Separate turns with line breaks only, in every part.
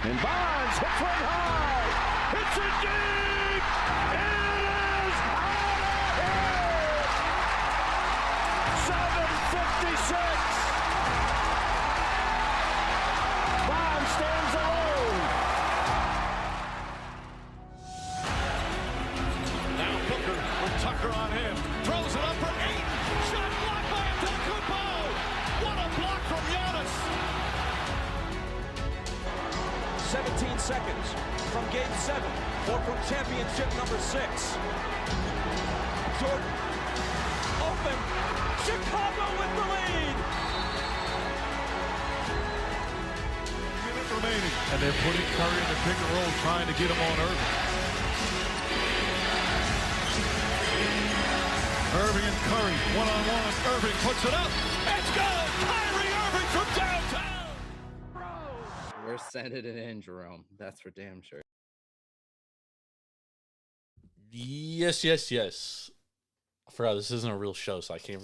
And Bonds hits one high. Hits it deep. It is out of here. 7:56. Bonds stands alone.
Now Booker with Tucker on him. Throws it up for 8. Shot blocked by Antetokounmpo. What a block from Giannis.
17 seconds from Game 7 or from championship number 6. Jordan open. Chicago with the lead.
Minute remaining. And they're putting Curry in the pick and roll, trying to get him on Irving. Irving and Curry, one-on-one. Irving puts it up. It's good. Kyrie Irving from downtown.
We're sending it in, Jerome. That's for damn sure.
Yes. I forgot this isn't a real show, so I can't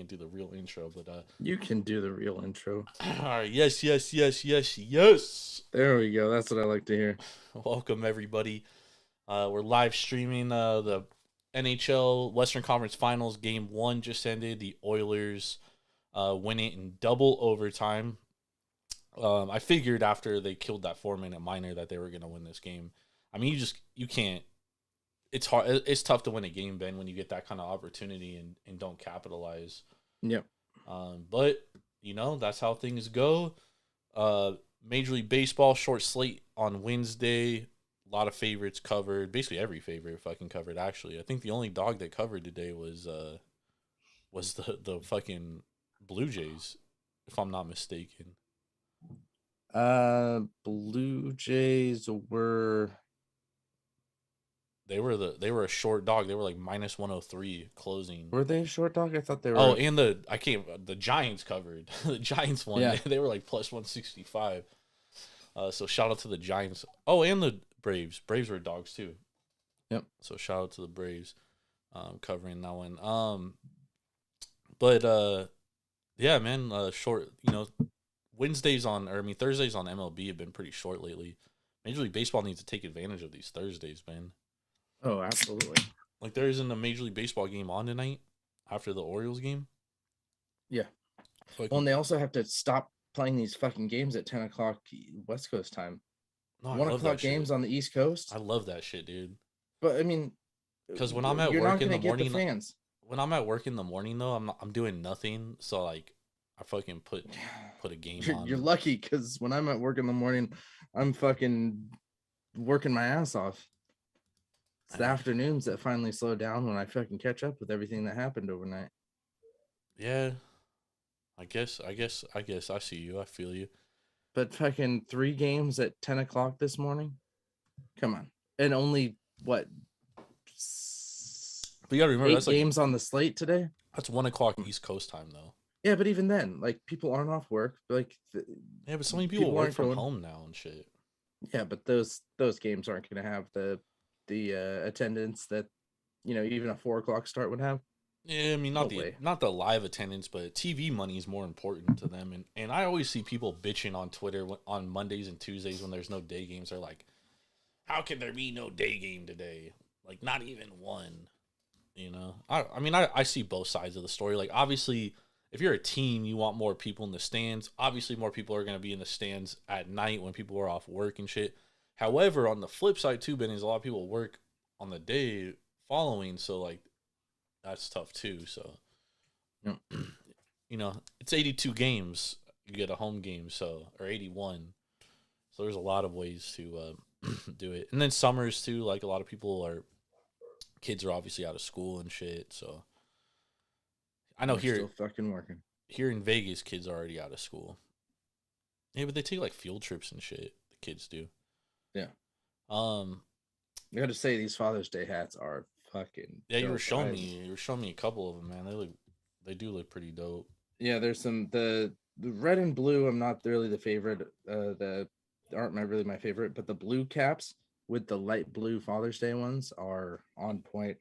do the real intro, but
You can do the real intro.
all right, yes.
There we go. That's what I like to hear.
Welcome everybody. We're live streaming the NHL Western Conference Finals. Game 1 just ended. The Oilers win it in double overtime. I figured after they killed that 4-minute minor that they were going to win this game. I mean, you can't. It's hard. It's tough to win a game, Ben, when you get that kind of opportunity and don't capitalize.
Yep.
But that's how things go. Major League Baseball short slate on Wednesday. A lot of favorites covered. Basically every favorite fucking covered. Actually, I think the only dog that covered today was the fucking Blue Jays, if I'm not mistaken.
Blue Jays were
They were a short dog. They were like minus 103 closing.
Were they a short dog? I thought they were.
Oh, and the Giants covered. The Giants won.
Yeah.
They were like plus 165. So shout out to the Giants. Oh, and the Braves. Braves were dogs too.
Yep.
So shout out to the Braves, covering that one. But yeah, man. Short. Thursdays on MLB have been pretty short lately. Major League Baseball needs to take advantage of these Thursdays, man.
Oh, absolutely.
Like there isn't a Major League Baseball game on tonight after the Orioles game.
Yeah.
Like,
Well, and they also have to stop playing these fucking games at 10 o'clock West Coast time.
no, I
1
love
o'clock
that shit.
games on the East Coast.
I love that shit, dude.
But I mean,
Because when I'm at
you're
work
not
in
gonna
the
get
morning,
the fans.
when I'm at work in the morning though, I'm doing nothing. So like, I fucking put a game on.
You're lucky because when I'm at work in the morning, I'm fucking working my ass off. It's the afternoons that finally slow down when I fucking catch up with everything that happened overnight.
Yeah, I guess I see you. I feel you.
But fucking 3 games at 10 o'clock this morning? Come on. And only, what?
But you gotta remember
8
that's like
games on the slate today?
that's 1 o'clock East Coast time though.
Yeah, but even then, like, people aren't off work. Like,
Yeah, but so many people work
aren't
from
going-
home now and shit.
Yeah, but those games aren't going to have the attendance that, even a 4 o'clock start would have.
Yeah, I mean
No way.
not the live attendance, but TV money is more important to them. And I always see people bitching on Twitter on Mondays and Tuesdays when there's no day games. They're like, "How can there be no day game today? Like not even one." I mean I see both sides of the story. Like obviously, if you're a team, you want more people in the stands. Obviously, more people are going to be in the stands at night when people are off work and shit. However, on the flip side too, Ben, is a lot of people work on the day following, so like that's tough too. So,
Yep.
It's 82 games. You get a home game, or 81. So there's a lot of ways to do it. And then summers too. Like a lot of kids are obviously out of school and shit. So I know
They're still fucking working.
here in Vegas, kids are already out of school. Yeah, but they take like field trips and shit. The kids do.
Yeah.
I
I got to say, these Father's Day hats are fucking.
Yeah, you were
dope.
showing me a couple of them, man. They do look pretty dope.
Yeah, there's some the red and blue. I'm not really the favorite. Aren't really my favorite, but the blue caps with the light blue Father's Day ones are on point.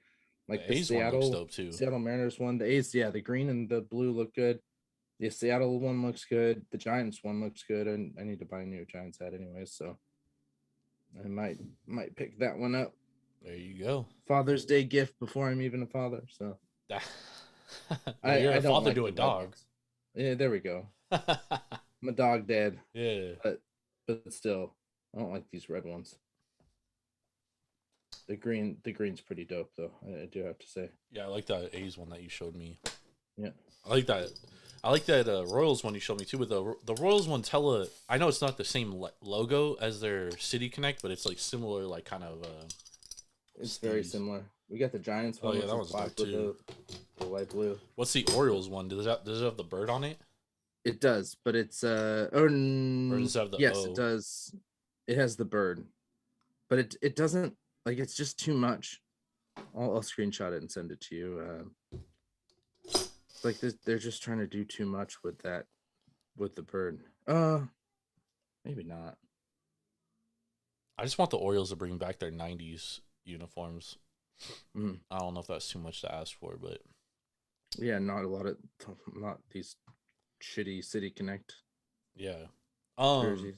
Like the
A's one looks dope too.
Seattle Mariners one, the A's, yeah, the green and the blue look good. The Seattle one looks good. The Giants one looks good, and I need to buy a new Giants hat anyways. So I might pick that one up.
There you go.
Father's Day gift before I'm even a father. So
That, you're
I
a
don't
father
like
to
the
a
red
dog.
ones. Yeah, there we go. I'm a dog dad,
Yeah.
but still, I don't like these red ones. The green's pretty dope though. I do have to say.
Yeah, I like that A's one that you showed me.
Yeah.
I like that. I like that Royals one you showed me too. But the Royals one, I know it's not the same logo as their City Connect, but it's like similar, like kind of.
It's very similar. We got the Giants one,
yeah,
which
that
is
one's
black
dope,
with
too.
the light blue.
What's the Orioles one? Does it have the bird on it,
It does, but it's
or does it have the
yes, it
O?
does. It has the bird, but it doesn't, like, it's just too much. I'll screenshot it and send it to you. Like they're just trying to do too much with the bird. Maybe not.
I just want the Orioles to bring back their '90s uniforms.
Mm.
I don't know if that's too much to ask for, but
Yeah, not these shitty City Connect
yeah.
jerseys.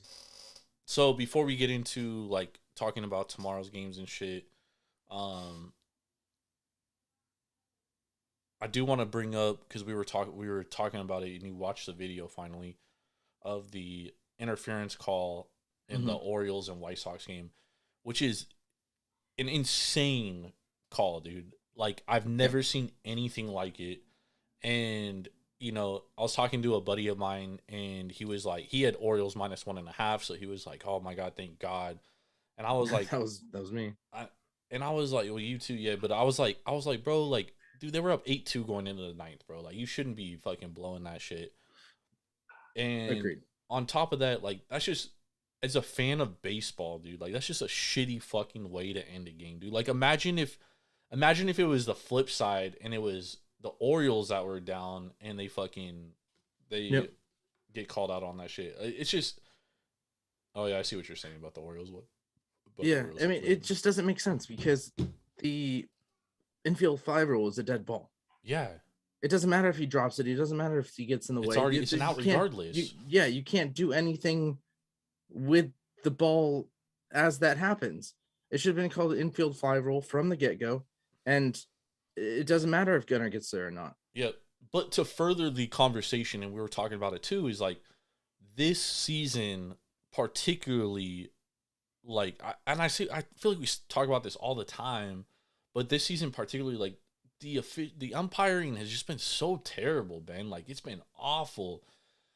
So before we get into like talking about tomorrow's games and shit, I do want to bring up, because we were talking about it, and you watched the video finally of the interference call in the Orioles and White Sox game, which is an insane call, dude. Like, I've never seen anything like it. And, you know, I was talking to a buddy of mine, and he was like, he had Orioles -1.5, so he was like, oh my God, thank God. And I was like,
that was me.
I was like, well, you too, yeah. But I was like, bro, like, dude, they were up 8-2 going into the ninth, bro. Like, you shouldn't be fucking blowing that shit. And
Agreed.
on top of that, like, that's just, as a fan of baseball, dude, like, that's just a shitty fucking way to end a game, dude. Like, imagine if it was the flip side and it was the Orioles that were down and they get called out on that shit. It's just, oh yeah, I see what you're saying about the Orioles one.
Yeah, I mean, it just doesn't make sense because the infield 5 rule is a dead ball.
Yeah.
It doesn't matter if he drops it. It doesn't matter if he gets in the way.
It's an out regardless.
You can't do anything with the ball as that happens. It should have been called the infield 5 rule from the get-go, and it doesn't matter if Gunnar gets there or not.
Yeah, but to further the conversation, and we were talking about it too, is like this season particularly, like, I feel like we talk about this all the time, but this season particularly, like, the umpiring has just been so terrible, Ben. Like, it's been awful.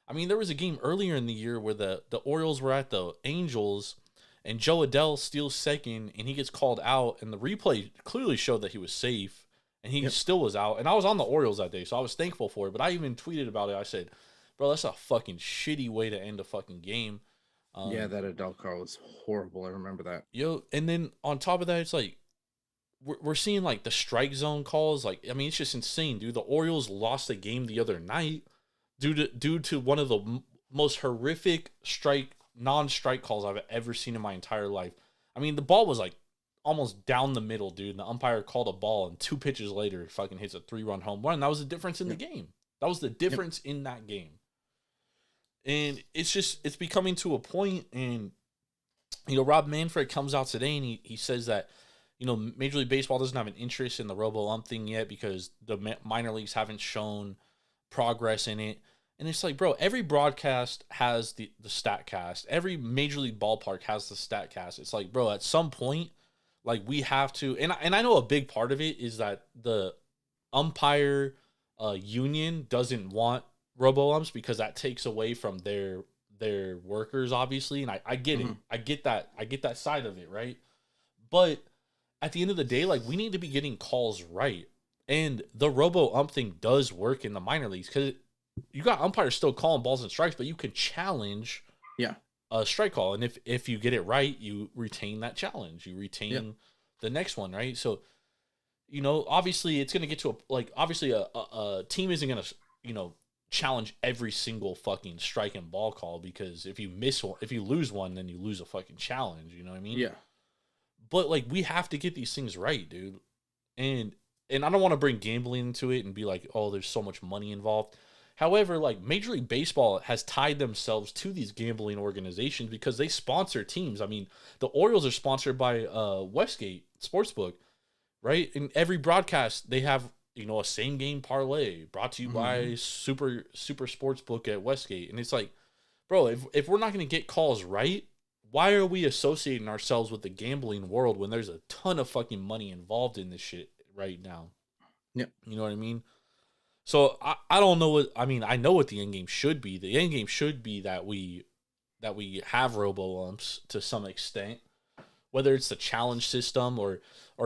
I mean, there was a game earlier in the year where the Orioles were at the Angels, and Joe Adell steals second, and he gets called out, and the replay clearly showed that he was safe, and he still was out. And I was on the Orioles that day, so I was thankful for it, but I even tweeted about it. I said, bro, that's a fucking shitty way to end a fucking game.
Yeah, that Adell call was horrible. I remember that.
Yo, and then on top of that, it's like, we're seeing, like, the strike zone calls. Like, I mean, it's just insane, dude. The Orioles lost a game the other night due to one of the most horrific non-strike calls I've ever seen in my entire life. I mean, the ball was, like, almost down the middle, dude. And the umpire called a ball, and 2 pitches later, fucking hits a 3-run home run. That was the difference in the game. That was the difference in that game. And it's becoming to a point, and, you know, Rob Manfred comes out today, and he says that, you know, Major League Baseball doesn't have an interest in the robo-ump thing yet because the minor leagues haven't shown progress in it. And it's like, bro, every broadcast has the StatCast. Every Major League ballpark has the StatCast. It's like, bro, at some point, like, we have to, and I know a big part of it is that the umpire union doesn't want robo-umps because that takes away from their workers, obviously. And I get it. I get that side of it, right? But at the end of the day, like, we need to be getting calls right. And the robo-ump thing does work in the minor leagues because you got umpires still calling balls and strikes, but you can challenge a strike call. And if you get it right, you retain that challenge. You retain the next one, right? So, you know, obviously it's going to get to a team isn't going to, you know, challenge every single fucking strike and ball call, because if you lose one, then you lose a fucking challenge. You know what I mean?
Yeah.
But, like, we have to get these things right, dude. And I don't want to bring gambling into it and be like, oh, there's so much money involved. However, like Major League Baseball has tied themselves to these gambling organizations because they sponsor teams. I mean, the Orioles are sponsored by Westgate Sportsbook, right? In every broadcast, they have a same game parlay brought to you by Super Sportsbook at Westgate, and it's like, bro, if we're not going to get calls right, why are we associating ourselves with the gambling world when there's a ton of fucking money involved in this shit right now?
Yeah,
you know what I mean. So I don't know what I mean. I know what the end game should be. The end game should be that we have robo umps to some extent, whether it's the challenge system or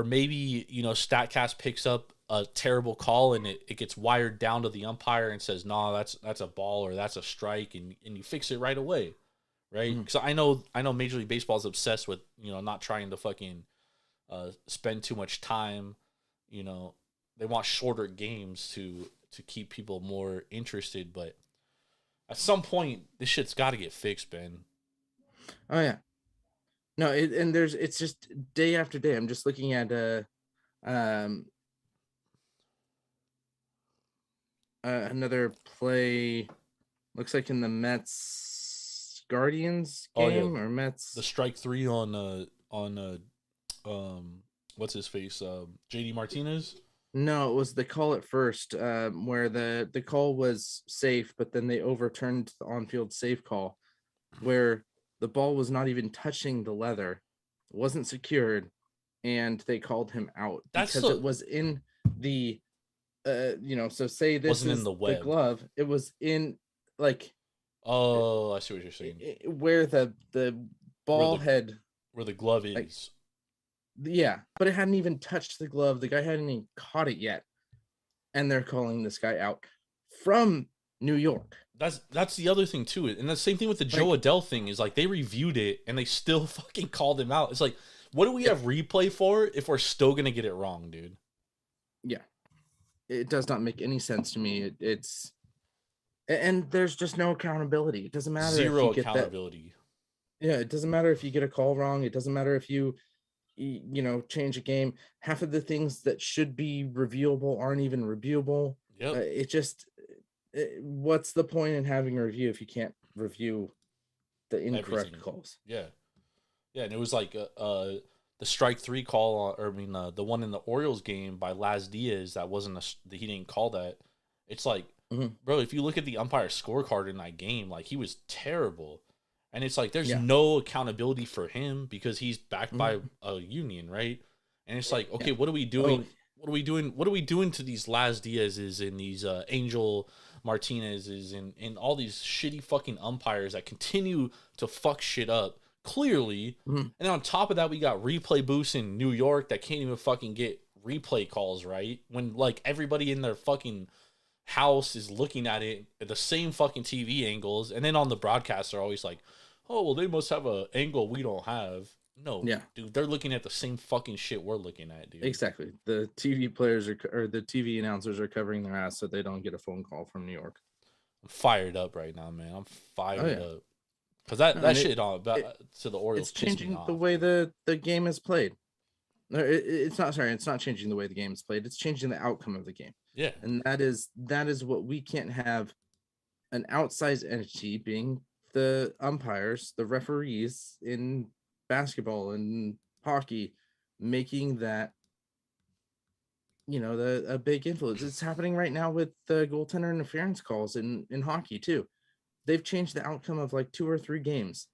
maybe Statcast picks up a terrible call and it gets wired down to the umpire and says, "No, that's a ball or that's a strike," and you fix it right away, right? Because I know Major League Baseball is obsessed with not trying to fucking spend too much time. They want shorter games to keep people more interested, but at some point this shit's got to get fixed, Ben.
Oh yeah. No, it's just day after day. I'm just looking at another play. Looks like in the Mets Guardians game or Mets.
The strike 3 on what's his face? JD Martinez.
No, it was the call at first, where the call was safe, but then they overturned the on-field safe call, where the ball was not even touching the leather, wasn't secured, and they called him out because it was in the, So say this wasn't in the glove, it was in like.
Oh, I see what you're saying.
Where the ball head,
where the glove is.
Like, yeah, but it hadn't even touched the glove. The guy hadn't even caught it yet, and they're calling this guy out from New York.
That's the other thing too, and the same thing with the Joe Adele thing is like they reviewed it and they still fucking called him out. It's like, what do we have replay for if we're still gonna get it wrong, dude?
Yeah, it does not make any sense to me. And there's just no accountability. It doesn't matter.
Zero accountability.
Yeah, it doesn't matter if you get a call wrong. It doesn't matter if you change a game. Half of the things that should be reviewable aren't even reviewable. What's the point in having a review if you can't review the incorrect calls?
Yeah, and it was like the strike 3 call, the one in the Orioles game by Laz Diaz that wasn't he didn't call that. It's like, bro, if you look at the umpire scorecard in that game, like he was terrible. And it's like there's no accountability for him because he's backed by a union, right? And it's like, okay, what are we doing? What are we doing? What are we doing to these Laz Diaz's and these Angel Martinez's and all these shitty fucking umpires that continue to fuck shit up clearly? And on top of that, we got replay booths in New York that can't even fucking get replay calls right when like everybody in their fucking house is looking at it at the same fucking TV angles, and then on the broadcast they're always like, "Oh, well, they must have an angle we don't have." No, dude, they're looking at the same fucking shit we're looking at, dude.
Exactly. The TV players or the TV announcers are covering their ass so they don't get a phone call from New York.
I'm fired up right now, man. I'm fired up because that shit to the Orioles.
It's changing the way the game is played. It's not changing the way the game is played. It's changing the outcome of the game.
Yeah.
And that is what we can't have, an outsized entity being the umpires, the referees in basketball and hockey, making that a big influence. It's happening right now with the goaltender interference calls in hockey too. They've changed the outcome of like 2 or 3 games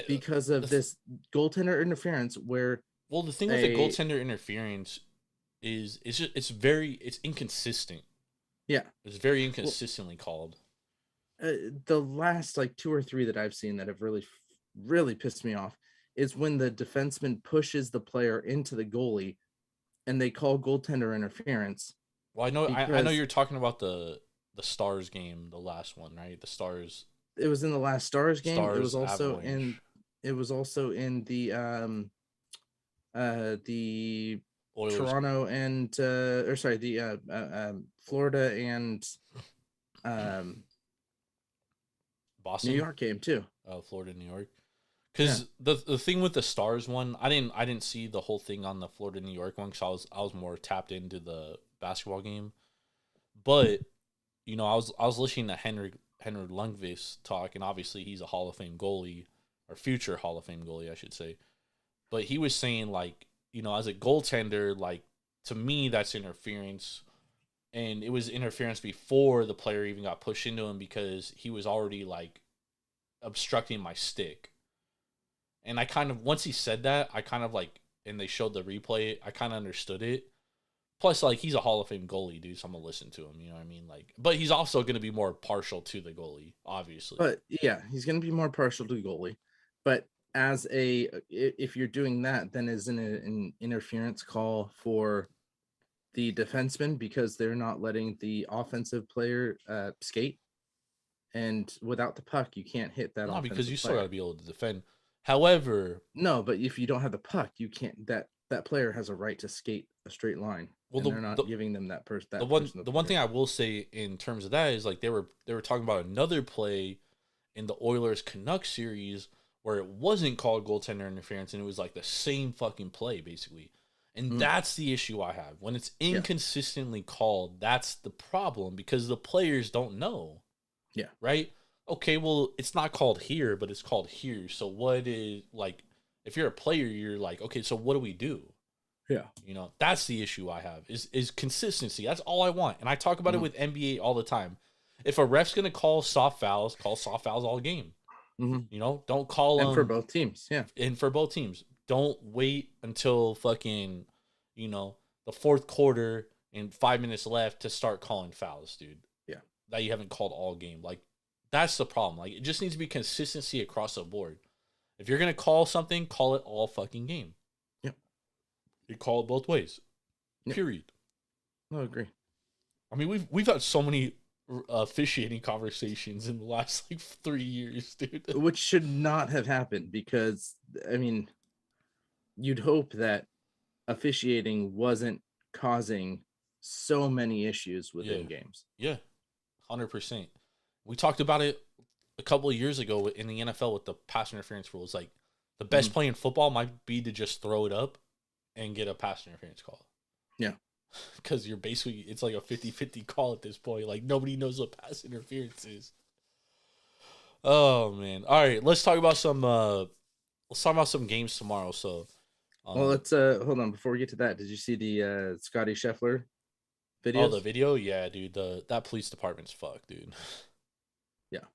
because of this goaltender interference where.
Well, the thing with the goaltender interference is it's inconsistent.
Yeah.
It's very inconsistently called.
The last like 2 or 3 that I've seen that have really, really pissed me off is when the defenseman pushes the player into the goalie and they call goaltender interference.
Well, I know you're talking about the Stars game, the last one, right? The Stars.
It was in the last Stars game.
Stars,
it was also
Avalanche.
in the
Oilers.
Toronto and Florida and
Boston,
New York game too.
Florida, New York. Because the thing with the Stars one, I didn't see the whole thing on the Florida, New York one because I was more tapped into the basketball game. But I was listening to Henry Lundqvist talk, and obviously he's a Hall of Fame goalie, or future Hall of Fame goalie, I should say. But he was saying, like, as a goaltender, like, to me, that's interference. And it was interference before the player even got pushed into him because he was already, like, obstructing my stick. And I kind of, once he said that, I kind of, like, and they showed the replay, I kind of understood it. Plus, like, he's a Hall of Fame goalie, dude, so I'm going to listen to him, you know what I mean? Like, but he's also going to be more partial to the goalie, obviously.
But yeah, he's going to be more partial to the goalie. But if you're doing that, then isn't it an interference call for the defenseman because they're not letting the offensive player skate? And without the puck, you can't hit that.
No, because you still
player.
got to be able to defend. However,
no, but if you don't have the puck, you can't. That player has a right to skate a straight line. Well, they're not giving them that person.
The one thing I will say in terms of that is, like, they were talking about another play in the Oilers Canucks series where it wasn't called goaltender interference, and it was like the same fucking play basically. And that's the issue I have. When it's inconsistently called, that's the problem because the players don't know.
Yeah.
Right? Okay, well, it's not called here, but it's called here. So what is, like, if you're a player, you're like, okay, so what do we do?
Yeah.
That's the issue I have is consistency. That's all I want. And I talk about it with NBA all the time. If a ref's going to call soft fouls, call soft fouls all game. Don't call them.
And for both teams, yeah.
And for both teams. Don't wait until fucking, the fourth quarter and 5 minutes left to start calling fouls, dude.
Yeah.
That you haven't called all game. Like, that's the problem. Like, it just needs to be consistency across the board. If you're going to call something, call it all fucking game.
Yep.
You call it both ways. Yep. Period.
I agree.
I mean, we've had so many officiating conversations in the last, like, 3 years, dude.
Which should not have happened because, I mean, you'd hope that officiating wasn't causing so many issues within games.
Yeah, 100%. We talked about it a couple of years ago in the NFL with the pass interference rules. Like, the best play in football might be to just throw it up and get a pass interference call.
Yeah.
Because you're basically, it's like a 50-50 call at this point. Like, nobody knows what pass interference is. Oh, man. All right, let's talk about some games tomorrow. So,
well, let's hold on before we get to that. Did you see the Scotty Scheffler video?
Oh, the video? Yeah, dude. That police department's fucked, dude.
Yeah,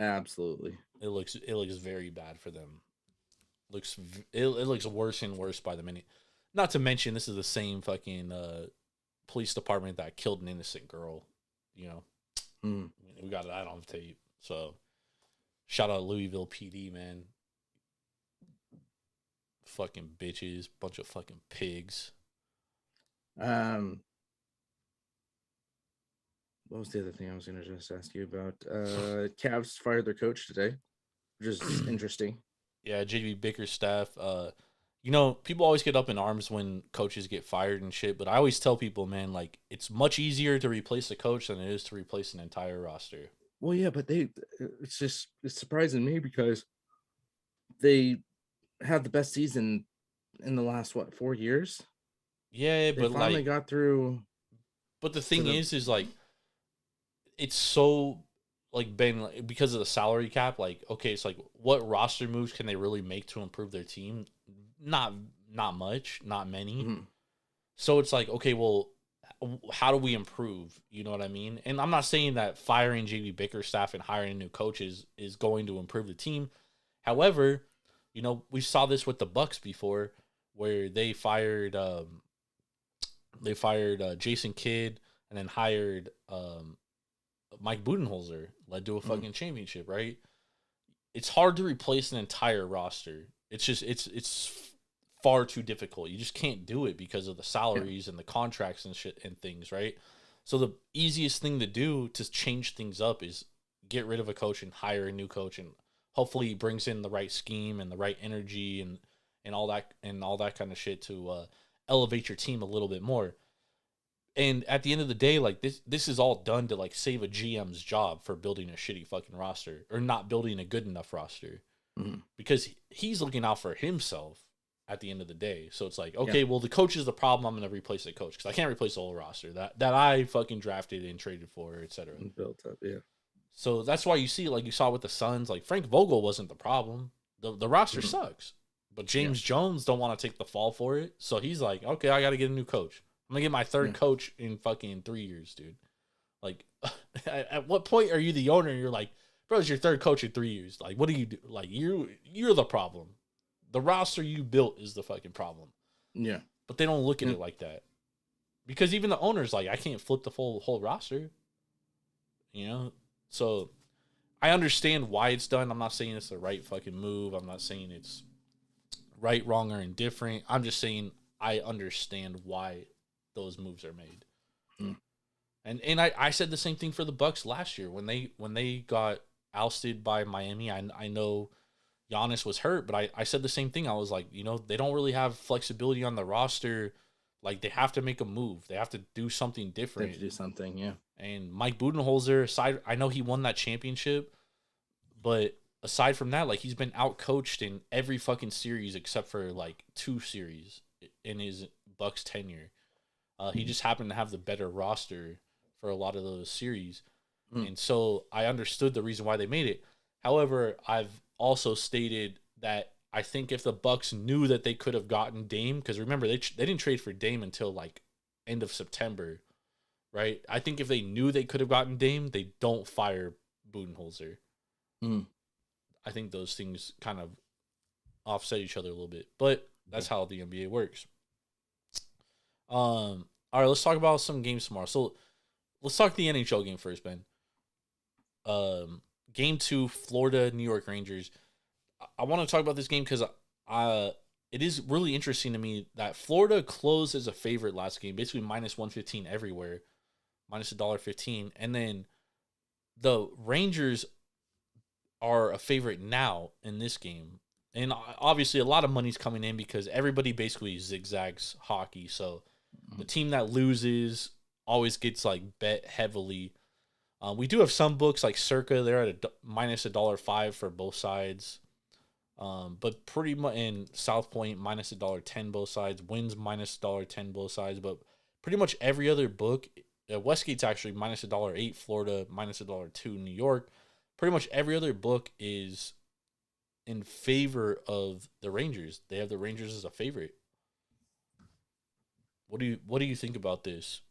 absolutely.
It looks very bad for them. It looks worse and worse by the minute. Not to mention, this is the same fucking police department that killed an innocent girl. We got that on tape. So, shout out Louisville PD, man. Fucking bitches, bunch of fucking pigs.
What was the other thing I was going to just ask you about? Cavs fired their coach today, which is interesting.
Yeah, JB Bickerstaff. People always get up in arms when coaches get fired and shit, but I always tell people, man, like, it's much easier to replace a coach than it is to replace an entire roster.
Well, yeah, but it's surprising me because they had the best season in the last 4 years.
Yeah,
they
but
finally
like
got through.
But the thing is like, it's so, like, Ben, because of the salary cap. Like, okay, it's like, what roster moves can they really make to improve their team? Not much, not many.
Mm-hmm.
So it's like, okay, well, how do we improve? You know what I mean? And I'm not saying that firing JB Bickerstaff and hiring new coaches is going to improve the team. However, we saw this with the Bucks before, where they fired Jason Kidd and then hired Mike Budenholzer, led to a fucking championship, right? It's hard to replace an entire roster. It's just it's far too difficult. You just can't do it because of the salaries and the contracts and shit and things, right? So the easiest thing to do to change things up is get rid of a coach and hire a new coach, and hopefully he brings in the right scheme and the right energy and all that kind of shit to elevate your team a little bit more. And at the end of the day, like, this is all done to, like, save a GM's job for building a shitty fucking roster or not building a good enough roster, because he's looking out for himself. at the end of the day. So it's like, okay, well, the coach is the problem. I'm going to replace the coach because I can't replace the whole roster that I fucking drafted and traded for, etc.
Built up, yeah.
So that's why you see, like you saw with the Suns, like Frank Vogel wasn't the problem. The roster sucks, but James Jones don't want to take the fall for it. So he's like, okay, I got to get a new coach. I'm gonna get my third coach in fucking 3 years, dude. Like, at what point are you the owner and you're like, bro, it's your third coach in 3 years? Like, what do you do? Like, you're the problem. The roster you built is the fucking problem.
Yeah.
But they don't look at it like that. Because even the owner's like, I can't flip the whole roster. You know? So I understand why it's done. I'm not saying it's the right fucking move. I'm not saying it's right, wrong, or indifferent. I'm just saying I understand why those moves are made. And I said the same thing for the Bucks last year when they got ousted by Miami. I know Giannis was hurt, but I said the same thing. I was like, you know, they don't really have flexibility on the roster. Like, they have to make a move. They have to do something different.
They have to do something, yeah.
And Mike Budenholzer, I know he won that championship, but aside from that, like, he's been outcoached in every fucking series except for like 2 series in his Bucks tenure. He just happened to have the better roster for a lot of those series. And so I understood the reason why they made it. However, I've also stated that I think if the Bucks knew that they could have gotten Dame, because remember, they didn't trade for Dame until like end of September, right? I think if they knew they could have gotten Dame, they don't fire Budenholzer. I think those things kind of offset each other a little bit, but that's how the NBA works. All right, let's talk about some games tomorrow. So let's talk the NHL game first, Ben. Game 2, Florida, New York Rangers. I want to talk about this game because it is really interesting to me that Florida closed as a favorite last game, basically minus 115 everywhere, minus $1.15. And then the Rangers are a favorite now in this game. And obviously a lot of money's coming in because everybody basically zigzags hockey. So the team that loses always gets like bet heavily. We do have some books like Circa. They're at minus $1.05 for both sides. But pretty much in South Point, minus $1.10 both sides. Wins minus $1.10 both sides. But pretty much every other book, Westgate's actually minus $1.08. Florida minus $1.02. New York. Pretty much every other book is in favor of the Rangers. They have the Rangers as a favorite. What do you think about this?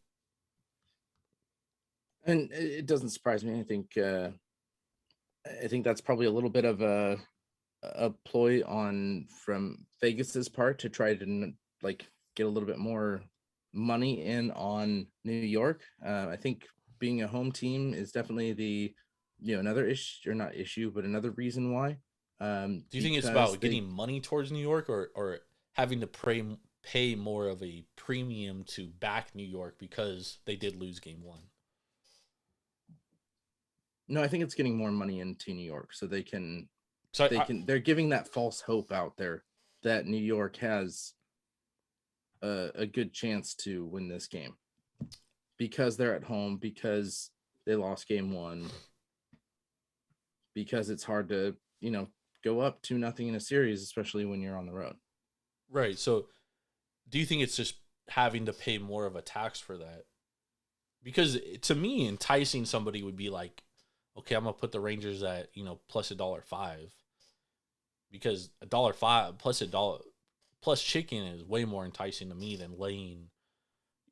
And it doesn't surprise me. I think that's probably a little bit of a ploy from Vegas's part to try to like get a little bit more money in on New York. I think being a home team is definitely another issue, or not issue, but another reason why.
Do you think it's about getting money towards New York or having to pay more of a premium to back New York because they did lose game 1?
No, I think it's getting more money into New York so they're giving that false hope out there that New York has a good chance to win this game because they're at home, because they lost game 1, because it's hard to, go up 2-0 in a series, especially when you're on the road.
Right. So do you think it's just having to pay more of a tax for that? Because to me, enticing somebody would be like, okay, I'm going to put the Rangers at, plus $1.05. Because $1.05 plus $1 plus chicken is way more enticing to me than laying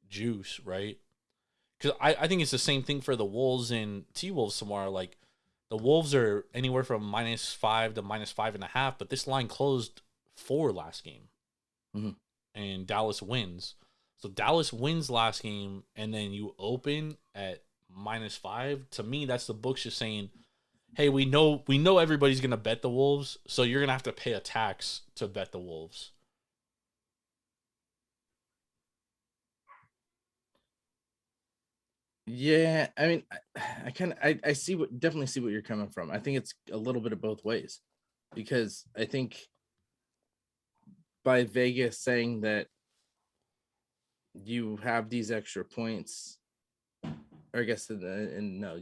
juice, right? Because I think it's the same thing for the Wolves and T-Wolves tomorrow. Like, the Wolves are anywhere from -5 to -5.5, but this line closed 4 last game. And Dallas wins. So Dallas wins last game, and then you open at -5. To me, that's the books just saying, hey, we know everybody's gonna bet the Wolves, so you're gonna have to pay a tax to bet the Wolves.
Yeah, I mean, I definitely see what you're coming from. I think it's a little bit of both ways, because I think by Vegas saying that you have these extra points, or I guess no,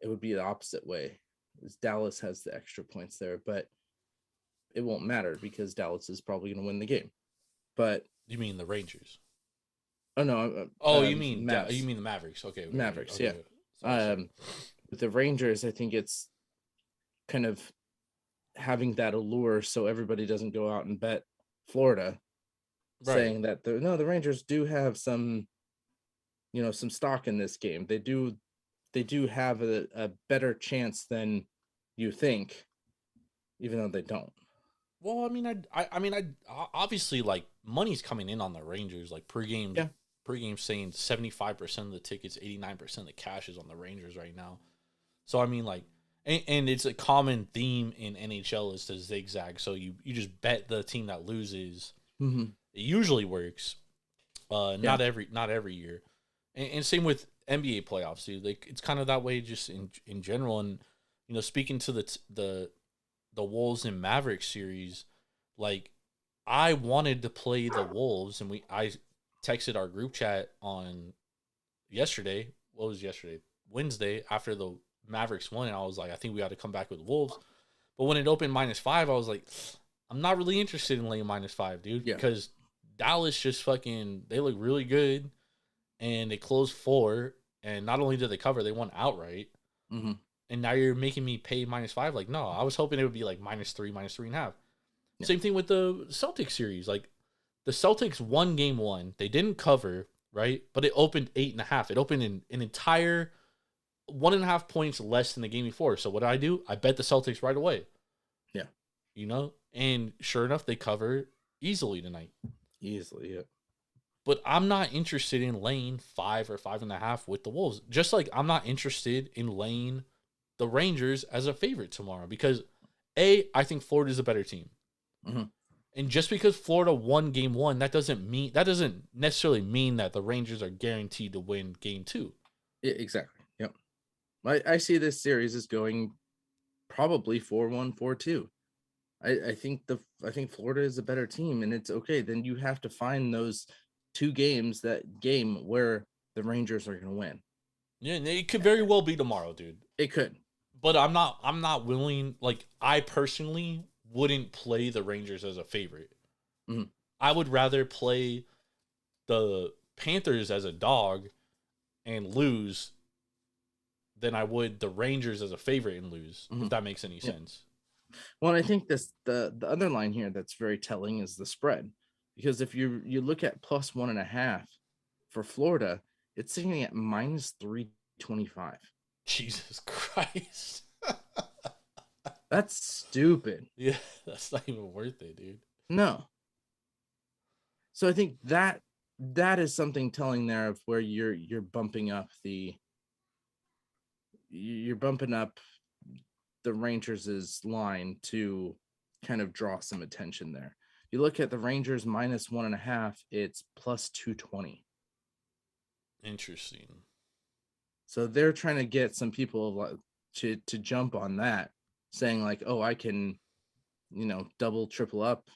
it would be the opposite way. Dallas has the extra points there, but it won't matter because Dallas is probably going to win the game. But
You mean the Rangers?
oh no,
Oh, you mean
Mavs.
you mean the Mavericks? Okay,
Mavericks,
okay.
yeah.
Sorry.
With the Rangers, I think it's kind of having that allure so everybody doesn't go out and bet Florida,
Right.
saying that the Rangers do have some, some stock in this game. They do have a better chance than you think, even though they don't.
Well, I mean, I obviously, like, money's coming in on the Rangers. Like, pregame,
Yeah.
pregame saying 75% of the tickets, 89% of the cash is on the Rangers right now. So I mean, like, and it's a common theme in NHL is to zigzag. So you just bet the team that loses.
Mm-hmm.
It usually works. Not every year, and same with NBA playoffs, dude. Like, it's kind of that way just in general. And speaking to the Wolves and Mavericks series, like, I wanted to play the Wolves, and I texted our group chat on yesterday. What was yesterday? Wednesday, after the Mavericks won, and I was like, I think we got to come back with the Wolves. But when it opened -5, I was like, I'm not really interested in laying -5, dude, because Dallas just they look really good, and they closed 4, and not only did they cover, they won outright.
Mm-hmm.
And now you're making me pay -5. Like, no, I was hoping it would be like -3, -3.5.
Yeah.
Same thing with the Celtics series. Like, the Celtics won game 1. They didn't cover, right? But it opened 8.5. It opened in an entire 1.5 points less than the game before. So what do? I bet the Celtics right away.
Yeah.
And sure enough, they cover easily tonight.
Easily, yeah.
But I'm not interested in laying 5 or 5.5 with the Wolves. Just like I'm not interested in laying the Rangers as a favorite tomorrow because I think Florida is a better team.
Mm-hmm.
And just because Florida won game 1, that doesn't necessarily mean that the Rangers are guaranteed to win game 2.
Yeah, exactly. Yep. I see this series as going probably 4-1, 4-2. I think Florida is a better team, and it's okay. Then you have to find those 2 games, that game where the Rangers are going to win.
Yeah, and it could very well be tomorrow, dude.
It could.
But I'm not willing, like, I personally wouldn't play the Rangers as a favorite.
Mm-hmm.
I would rather play the Panthers as a dog and lose than I would the Rangers as a favorite and lose, if that makes any sense.
Well, I think the other line here that's very telling is the spread. Because if you look at +1.5 for Florida, it's sitting at -325.
Jesus Christ.
That's stupid.
Yeah, that's not even worth it, dude.
No. So I think that is something telling there of where you're bumping up the Rangers' line to kind of draw some attention there. You look at the Rangers -1.5, it's +220.
Interesting.
So they're trying to get some people to jump on that, saying like, oh, I can, double, triple up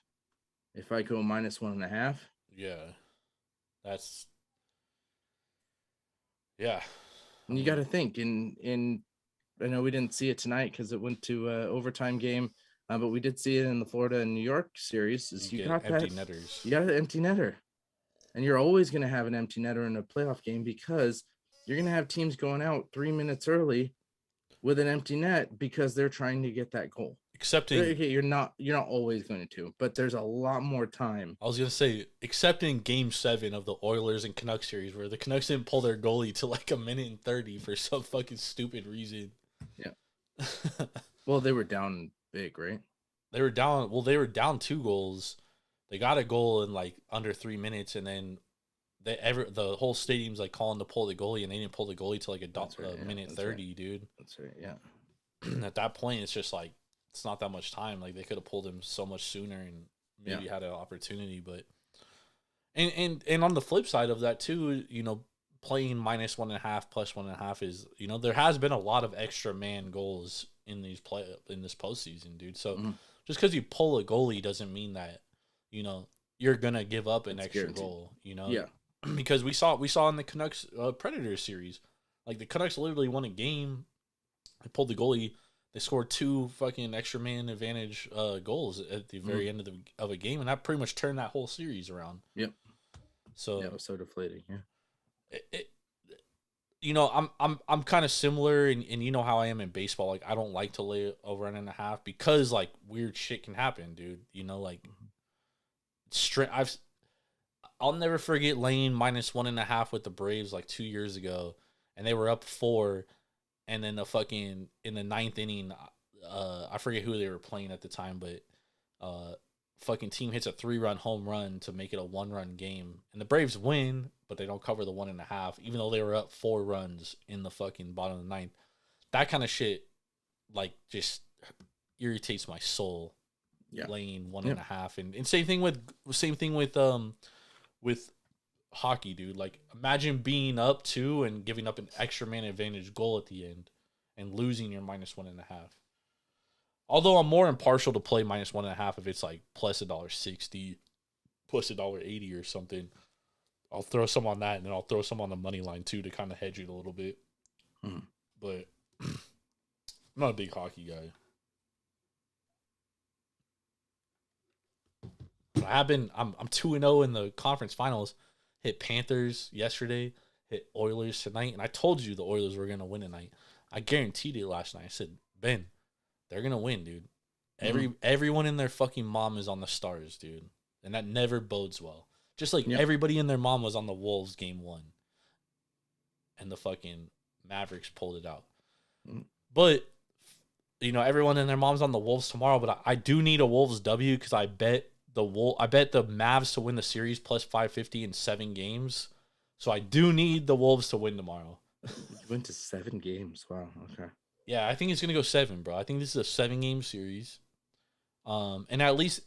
if I go -1.5.
Yeah. Yeah.
And you got to think in I know we didn't see it tonight because it went to overtime game, but we did see it in the Florida and New York series.
You got empty netters.
You got an empty netter, and you're always going to have an empty netter in a playoff game because you're going to have teams going out 3 minutes early with an empty net because they're trying to get that goal. Okay, you're not always going to, but there's a lot more time.
I was gonna say, except in Game 7 of the Oilers and Canucks series, where the Canucks didn't pull their goalie to like 1:30 for some fucking stupid reason.
Yeah. Well, they were down big, right?
They were down. Well, they were down 2 goals. They got a goal in like under 3 minutes, and then the whole stadium's like calling to pull the goalie, and they didn't pull the goalie till like a minute 30, right. Dude.
That's right. Yeah.
At that point, it's just like it's not that much time. Like they could have pulled him so much sooner and maybe had an opportunity, but and on the flip side of that too, playing -1.5, +1.5 is, there has been a lot of extra man goals in this postseason, dude. So just because you pull a goalie doesn't mean that, you're gonna give up an extra goal,
Yeah.
Because we saw in the Canucks Predators series, like the Canucks literally won a game. They pulled the goalie. They scored 2 fucking extra man advantage goals at the very end of a game, and that pretty much turned that whole series around.
Yep.
So
yeah, it was so deflating. Yeah.
I'm kind of similar, and you know how I am in baseball. Like, I don't like to lay over 1.5 because like weird shit can happen, dude. Like I'll never forget laying -1.5 with the Braves like 2 years ago, and they were up 4, and then in the ninth inning, I forget who they were playing at the time, but fucking team hits a 3-run home run to make it a 1-run game, and the Braves win, but they don't cover the 1.5, even though they were up 4 runs in the fucking bottom of the ninth. That kind of shit, like, just irritates my soul.
Yeah.
Laying 1.5, and same thing with hockey, dude. Like, imagine being up 2 and giving up an extra man advantage goal at the end and losing your -1.5. Although I'm more impartial to play -1.5 if it's like plus $1.60, plus $1.80 or something. I'll throw some on that, and then I'll throw some on the money line too to kind of hedge it a little bit. But I'm not a big hockey guy. I'm 2-0 in the conference finals. Hit Panthers yesterday, hit Oilers tonight, and I told you the Oilers were gonna win tonight. I guaranteed it last night. I said, Ben, they're gonna win, dude. Everyone in their fucking mom is on the Stars, dude, and that never bodes well. Just like everybody in their mom was on the Wolves game 1, and the fucking Mavericks pulled it out. But everyone and their mom's on the Wolves tomorrow. But I do need a Wolves W because I bet the Mavs to win the series plus 550 in 7 games. So I do need the Wolves to win tomorrow.
You went to 7 games. Wow. Okay.
Yeah, I think it's gonna go 7, bro. I think this is a 7-game series. And at least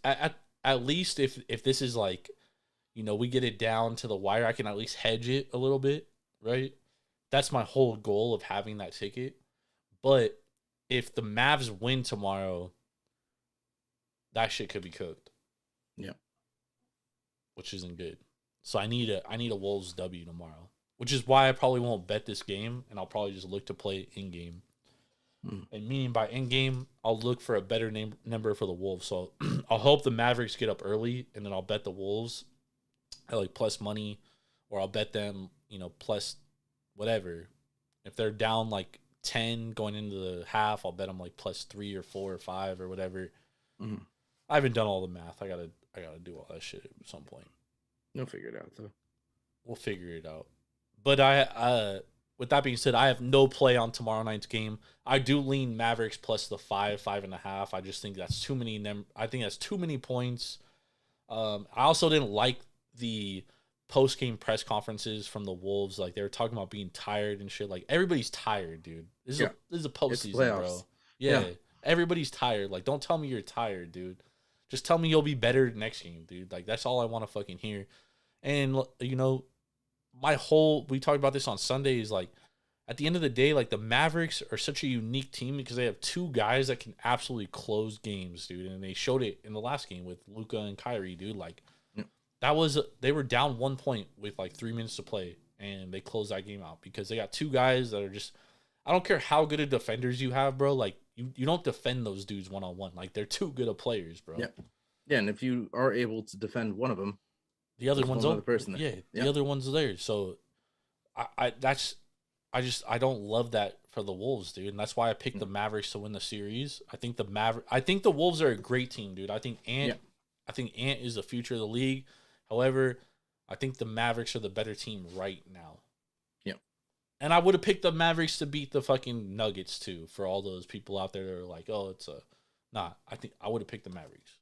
if this is like, we get it down to the wire, I can at least hedge it a little bit, right? That's my whole goal of having that ticket. But if the Mavs win tomorrow, that shit could be cooked.
Yeah.
Which isn't good. So I need a Wolves W tomorrow, which is why I probably won't bet this game, and I'll probably just look to play in game. And meaning by in game, I'll look for a better number for the Wolves. So I'll hope the Mavericks get up early, and then I'll bet the Wolves at like plus money, or I'll bet them, plus whatever. If they're down like 10 going into the half, I'll bet them like plus 3 or 4 or 5 or whatever. I haven't done all the math. I gotta do all that shit at some point.
You'll figure it out though.
We'll figure it out. But with that being said, I have no play on tomorrow night's game. I do lean Mavericks plus the 5.5. I just think that's too many. I think that's too many points. I also didn't like the post-game press conferences from the Wolves. Like, they were talking about being tired and shit. Like, everybody's tired, dude. This is a postseason, bro. Yeah, everybody's tired. Like, don't tell me you're tired, dude. Just tell me you'll be better next game, dude. Like, that's all I want to fucking hear. And, we talked about this on Sunday, is like, at the end of the day, like, the Mavericks are such a unique team because they have 2 guys that can absolutely close games, dude. And they showed it in the last game with Luka and Kyrie, dude. Like, they were down 1 point with like 3 minutes to play, and they closed that game out because they got 2 guys that are just, I don't care how good of defenders you have, bro. Like, you don't defend those dudes one-on-one. Like, they're too good of players, bro.
Yeah, and if you are able to defend one of them,
the other one's
open. Person
there. The other one's there. So I don't love that for the Wolves, dude. And that's why I picked the Mavericks to win the series. I think the Wolves are a great team, dude. I think Ant is the future of the league. However, I think the Mavericks are the better team right now. And I would have picked the Mavericks to beat the fucking Nuggets too, for all those people out there that are like, oh, I think I would have picked the Mavericks.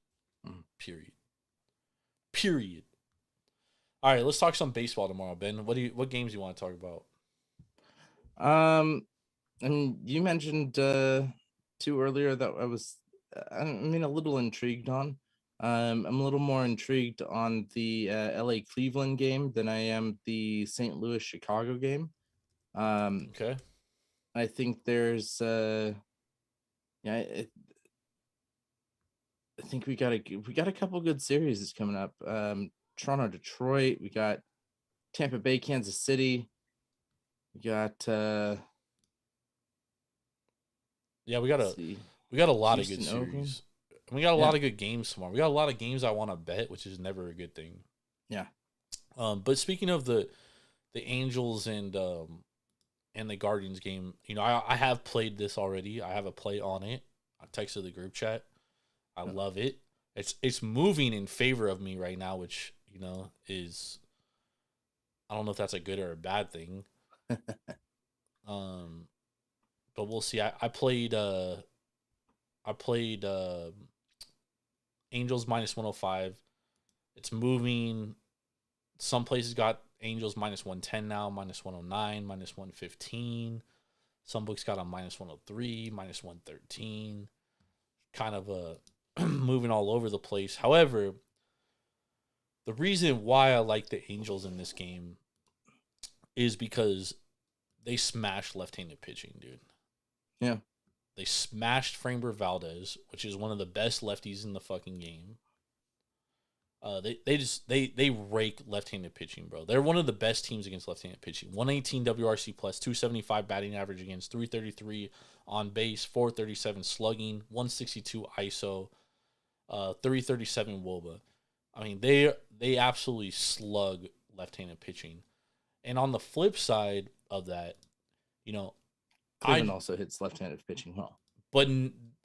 Period. All right, let's talk some baseball tomorrow, Ben. What games do you want to talk about?
And you mentioned 2 earlier that I was, a little intrigued on. I'm a little more intrigued on the LA Cleveland game than I am the St. Louis Chicago game.
Okay.
I think there's I think we got a couple good series coming up. Toronto, Detroit. We got Tampa Bay, Kansas City. We got
Yeah, we
Let's see.
got a lot of good
Houston, Oakland.
series. And we got a lot of good games tomorrow. We got a lot of games I want to bet, which is never a good thing.
Yeah.
But speaking of the Angels and the Guardians game, you know, I have played this already. I have a play on it. I texted the group chat. I love it. It's moving in favor of me right now, which, you know, is, I don't know if that's a good or a bad thing. But we'll see. I played Angels minus 105. It's moving. Some places got Angels minus 110 now, minus 109, minus 115. Some books got on minus 103, minus 113. Kind of moving all over the place. However, the reason why I like the Angels in this game is because they smashed left-handed pitching, dude.
Yeah.
They smashed Framber Valdez, which is one of the best lefties in the fucking game. They rake left-handed pitching, bro. They're one of the best teams against left-handed pitching. 118 WRC plus, 275 batting average against, 333 on base, 437 slugging, 162 ISO, 337 WOBA. I mean, they absolutely slug left-handed pitching. And on the flip side of that, you know,
Cleveland also hits left-handed pitching well.
But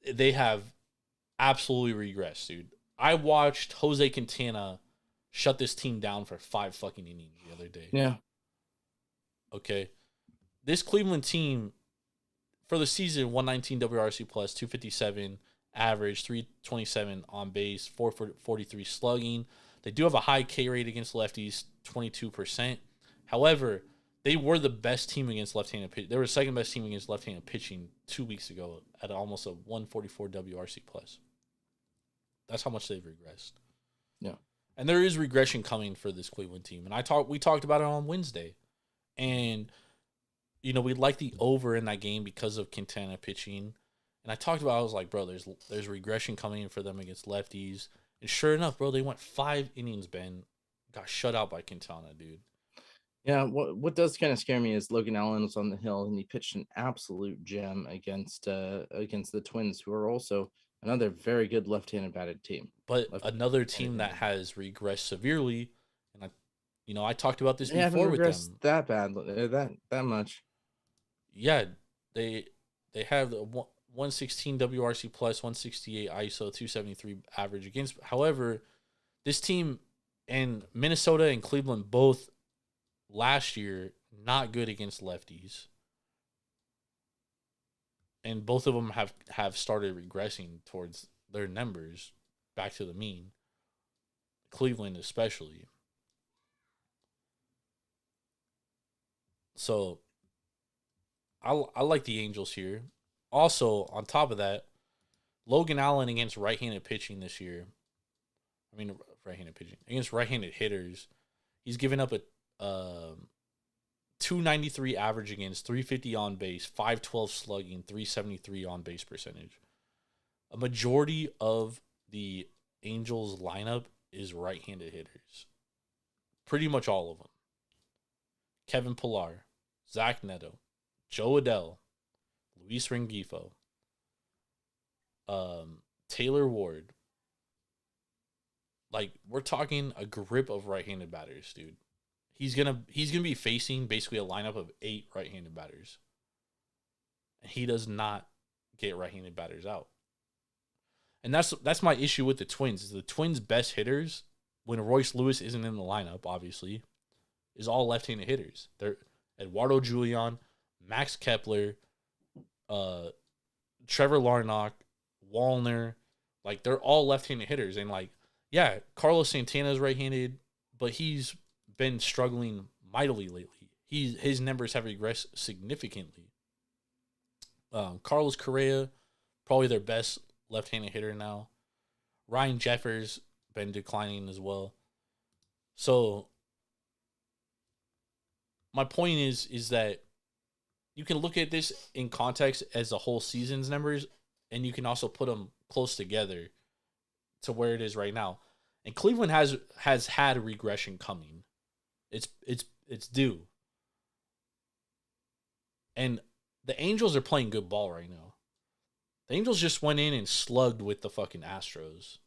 they have absolutely regressed, dude. I watched Jose Quintana shut this team down for 5 fucking innings the other day.
Yeah.
Okay. This Cleveland team, for the season, 119 WRC plus, 257 average, 327 on base, 443 slugging. They do have a high K rate against lefties, 22%. However, they were the best team against left-handed pitching. They were the second best team against left-handed pitching 2 weeks ago at almost a 144 WRC plus. That's how much they've regressed.
Yeah.
And there is regression coming for this Cleveland team. And we talked about it on Wednesday. And, you know, we like the over in that game because of Quintana pitching. And I was like, bro, there's regression coming in for them against lefties. And sure enough, bro, they went 5 innings, Ben. Got shut out by Quintana, dude.
Yeah, what does kind of scare me is Logan Allen was on the hill and he pitched an absolute gem against the Twins, who are also another very good left-handed batted team.
But another team that has regressed severely, and I talked about this before with them.
That bad, that much.
Yeah, they have the 116 WRC plus, 168 ISO, 273 average against. However, this team and Minnesota and Cleveland both last year not good against lefties. And both of them have started regressing towards their numbers back to the mean. Cleveland especially. So I like the Angels here. Also, on top of that, Logan Allen against right-handed pitching this year. I mean, right-handed pitching. Against right-handed hitters, he's given up a 293 average against, 350 on base, 512 slugging, 373 on base percentage. A majority of the Angels lineup is right-handed hitters. Pretty much all of them. Kevin Pillar, Zach Neto, Joe Adell, Luis Rengifo, Taylor Ward. Like, we're talking a grip of right-handed batters, dude. He's gonna be facing basically a lineup of 8 right-handed batters. And he does not get right-handed batters out. And that's my issue with the Twins. Is the Twins' best hitters, when Royce Lewis isn't in the lineup, obviously, is all left-handed hitters. They're Eduardo Julian, Max Kepler, Trevor Larnach, Wallner. Like, they're all left-handed hitters. And, like, yeah, Carlos Santana is right-handed, but he's been struggling mightily lately. His numbers have regressed significantly. Carlos Correa, probably their best left-handed hitter now. Ryan Jeffers been declining as well. So my point is that you can look at this in context as the whole season's numbers, and you can also put them close together to where it is right now. And Cleveland has had a regression coming. It's due. And the Angels are playing good ball right now. The Angels just went in and slugged with the fucking Astros.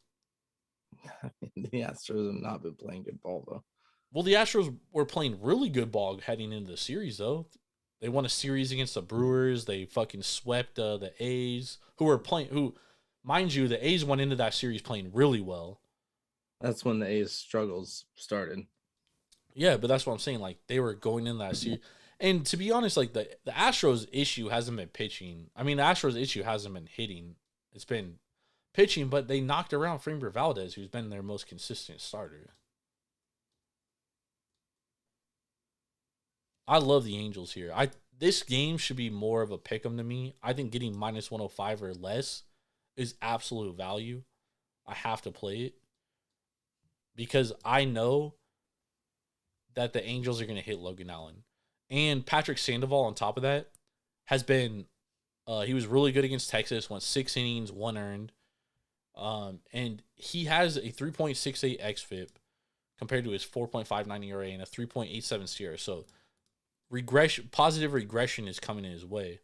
The Astros have not been playing good ball though.
Well, the Astros were playing really good ball heading into the series, though. They won a series against the Brewers. They fucking swept the A's, who, mind you, the A's went into that series playing really well.
That's when the A's struggles started.
Yeah, but that's what I'm saying. Like, they were going in that series. And to be honest, like, the Astros issue hasn't been pitching. I mean, the Astros issue hasn't been hitting. It's been pitching, but they knocked around Framber Valdez, who's been their most consistent starter. I love the Angels here. This game should be more of a pick'em to me. I think getting minus 105 or less is absolute value. I have to play it because I know that the Angels are going to hit Logan Allen. And Patrick Sandoval, on top of that, has been he was really good against Texas, went 6 innings, 1 earned. And he has a 3.68 xFIP compared to his 4.59 ERA and a 3.87 SIERA. So positive regression is coming in his way.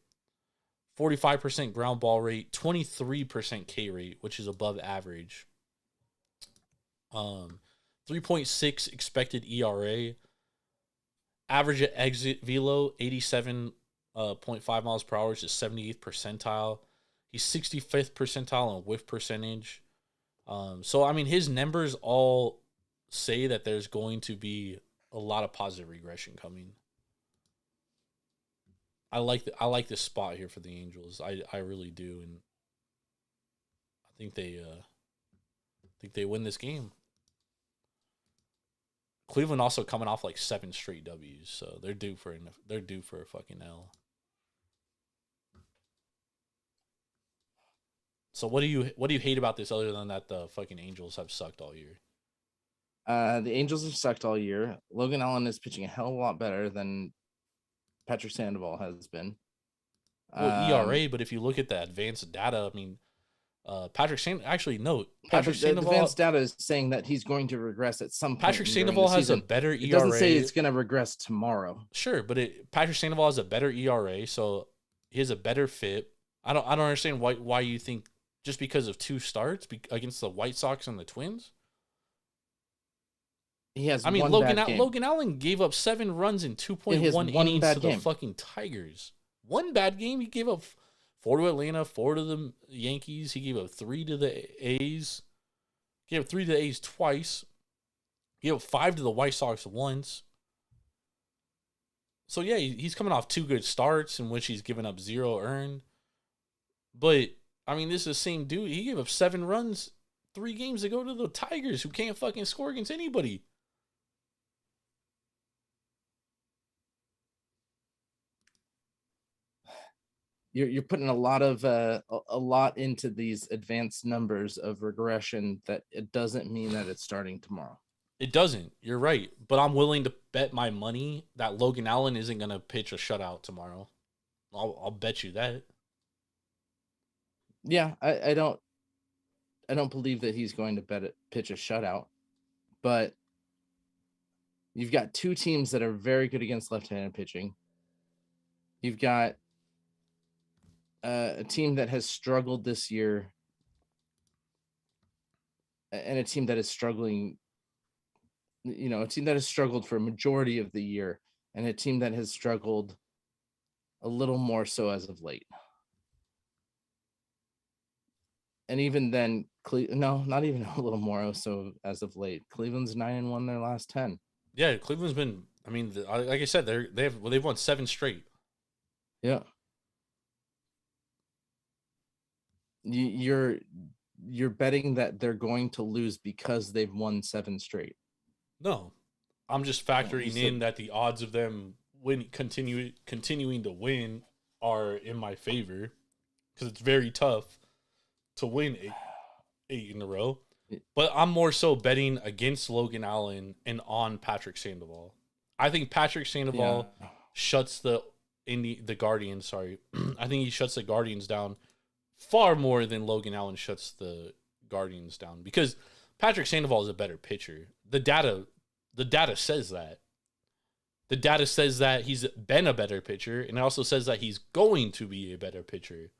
45% ground ball rate, 23% K rate, which is above average. 3.6 expected ERA. Average at exit velo, 87.5 miles per hour, which is 78th percentile. He's 65th percentile in whiff percentage. So, I mean, his numbers all say that there's going to be a lot of positive regression coming. I like this spot here for the Angels. I really do, and I think they win this game. Cleveland also coming off like 7 straight W's, so they're due for a fucking L. So what do you hate about this other than that the fucking Angels have sucked all year?
The Angels have sucked all year. Logan Allen is pitching a hell of a lot better than Patrick Sandoval has been.
Well, ERA, but if you look at the advanced data, I mean, Patrick Sandoval.
The advanced data is saying that he's going to regress at some point.
Patrick Sandoval has a better ERA.
It doesn't say it's going to regress tomorrow.
Sure, but Patrick Sandoval has a better ERA, so he has a better fit. I don't understand why you think just because of 2 starts against the White Sox and the Twins.
He has.
I mean, Logan Allen gave up 7 runs in 2.1 innings to the fucking Tigers. One bad game. He gave up 4 to Atlanta, 4 to the Yankees. He gave up 3 to the A's. He gave up 3 to the A's twice. He gave up 5 to the White Sox once. So, yeah, he's coming off 2 good starts in which he's given up 0 earned. But, I mean, this is the same dude. He gave up 7 runs 3 games ago to the Tigers, who can't fucking score against anybody.
You're putting a lot into these advanced numbers of regression that it doesn't mean that it's starting tomorrow.
It doesn't. You're right. But I'm willing to bet my money that Logan Allen isn't going to pitch a shutout tomorrow. I'll bet you that.
Yeah, I don't believe that he's going to pitch a shutout, but you've got 2 teams that are very good against left-handed pitching. You've got a team that has struggled this year and a team that is struggling, a team that has struggled for a majority of the year and a team that has struggled a little more so as of late. And even then, not even a little more so as of late. Cleveland's 9-1 their last 10.
Yeah, Cleveland's been, I mean, like I said, they've won 7 straight.
Yeah. You're betting that they're going to lose because they've won 7 straight.
No, I'm just factoring in that the odds of them continuing to win are in my favor because it's very tough to win 8 in a row. But I'm more so betting against Logan Allen and on Patrick Sandoval. I think Patrick Sandoval shuts the Guardians. Sorry, I think he shuts the Guardians down far more than Logan Allen shuts the Guardians down because Patrick Sandoval is a better pitcher. The data says that. The data says that he's been a better pitcher, and it also says that he's going to be a better pitcher.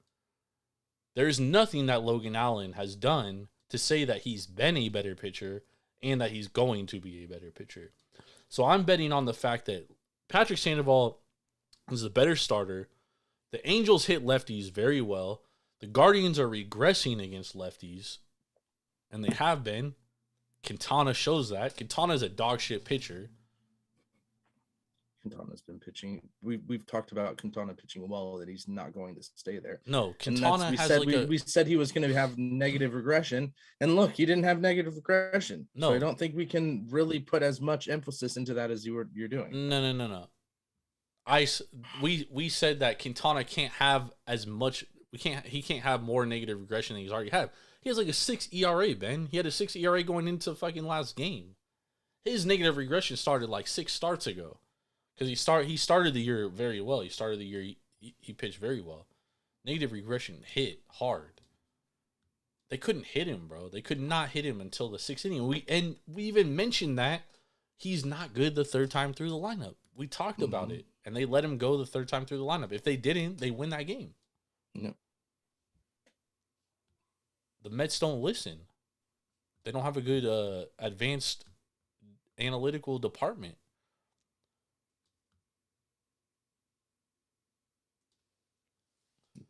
There's nothing that Logan Allen has done to say that he's been a better pitcher and that he's going to be a better pitcher. So I'm betting on the fact that Patrick Sandoval is a better starter. The Angels hit lefties very well. The Guardians are regressing against lefties, and they have been. Quintana shows that. Quintana's a dog shit pitcher.
Quintana's been pitching. We've talked about Quintana pitching well, that he's not going to stay there.
No, Quintana has
we said he was going to have negative regression, and look, he didn't have negative regression.
No,
so I don't think we can really put as much emphasis into that as you're doing.
No. We said that Quintana can't have as much. He can't have more negative regression than he's already had. He has like a 6 ERA, Ben. He had a 6 ERA going into fucking last game. His negative regression started like 6 starts ago. Because he started the year very well. He started the year he pitched very well. Negative regression hit hard. They couldn't hit him, bro. They could not hit him until the 6th inning. We even mentioned that he's not good the third time through the lineup. We talked about it, and they let him go the third time through the lineup. If they didn't, they win that game.
No.
The Mets don't listen. They don't have a good advanced analytical department.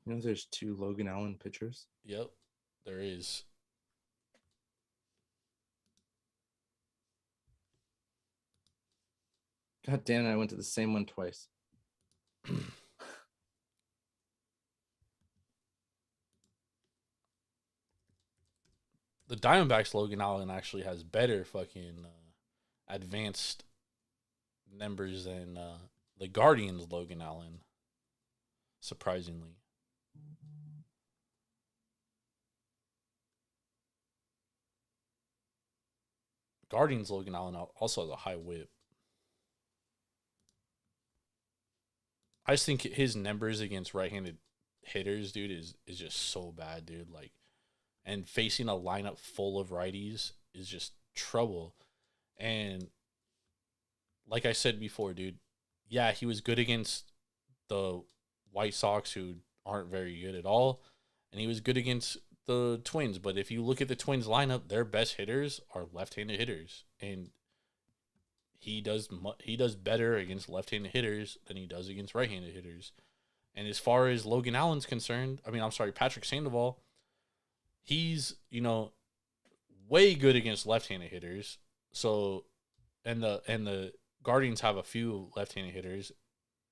You know, there's 2 Logan Allen pitchers.
Yep, there is.
God damn it, I went to the same one twice.
The Diamondbacks Logan Allen actually has better fucking advanced numbers than the Guardians Logan Allen, surprisingly. Guardians Logan Allen also has a high whip. I just think his numbers against right-handed hitters, dude, is just so bad, dude. Like, and facing a lineup full of righties is just trouble. And like I said before, dude, yeah, he was good against the White Sox, who aren't very good at all, and he was good against the Twins. But if you look at the Twins lineup, their best hitters are left-handed hitters, and he does better against left-handed hitters than he does against right-handed hitters. And as far as Logan Allen's concerned, Patrick Sandoval, he's, way good against left-handed hitters. So, and the Guardians have a few left-handed hitters,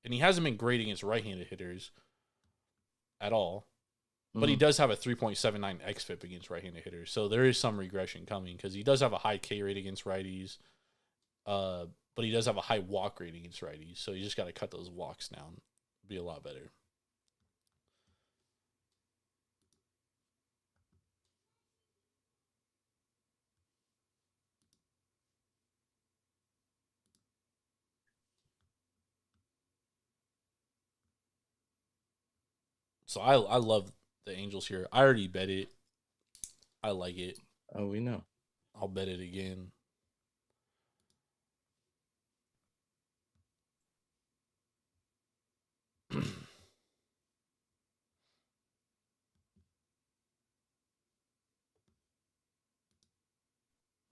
and he hasn't been great against right-handed hitters at all. But he does have a 3.79 xFIP against right-handed hitters. So there is some regression coming because he does have a high K rate against righties. But he does have a high walk rate against righties. So you just got to cut those walks down. Be a lot better. So I love the Angels here. I already bet it. I like it.
Oh, we know.
I'll bet it again.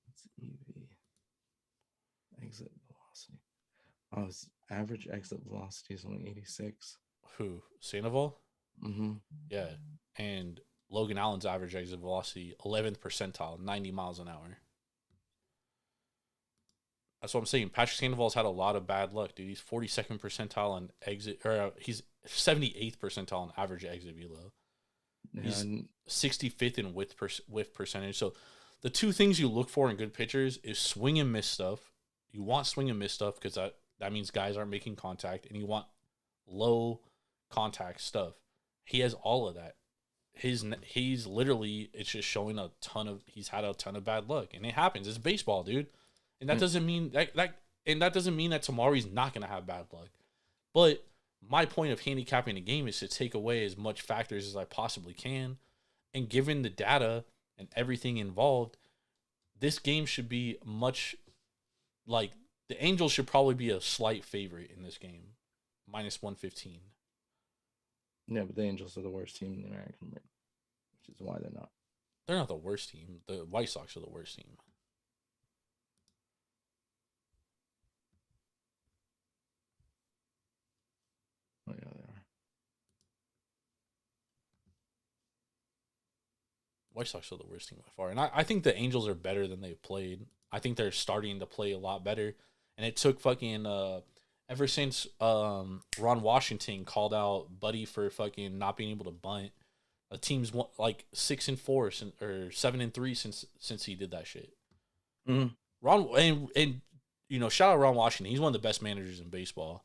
It's EV. Exit velocity. Oh, his average exit velocity is only 86.
Who? Sandoval?
Mm-hmm.
Yeah. And Logan Allen's average exit velocity, 11th percentile, 90 miles an hour. That's what I'm saying. Patrick Sandoval's had a lot of bad luck, dude. He's 42nd percentile on exit, or he's 78th percentile on average exit velo. He's 65th in whiff percentage. So the two things you look for in good pitchers is swing and miss stuff. You want swing and miss stuff because that means guys aren't making contact, and you want low contact stuff. He has all of that. He's literally, it's just showing he's had a ton of bad luck, and it happens. It's baseball, dude. And that doesn't mean that doesn't mean that tomorrow he's not going to have bad luck. But my point of handicapping the game is to take away as much factors as I possibly can. And given the data and everything involved, this game should be much like the Angels should probably be a slight favorite in this game, -115.
Yeah, but the Angels are the worst team in the American League. which is why they're not.
They're not the worst team. The White Sox are the worst team.
Oh yeah, they are.
White Sox are the worst team by far. And I think the Angels are better than they've played. I think they're starting to play a lot better. And it took fucking ever since Ron Washington called out Buddy for fucking not being able to bunt. A team's won, like 6-4 or 7-3 since he did that shit.
Mm-hmm.
Ron you know, shout out Ron Washington. He's one of the best managers in baseball.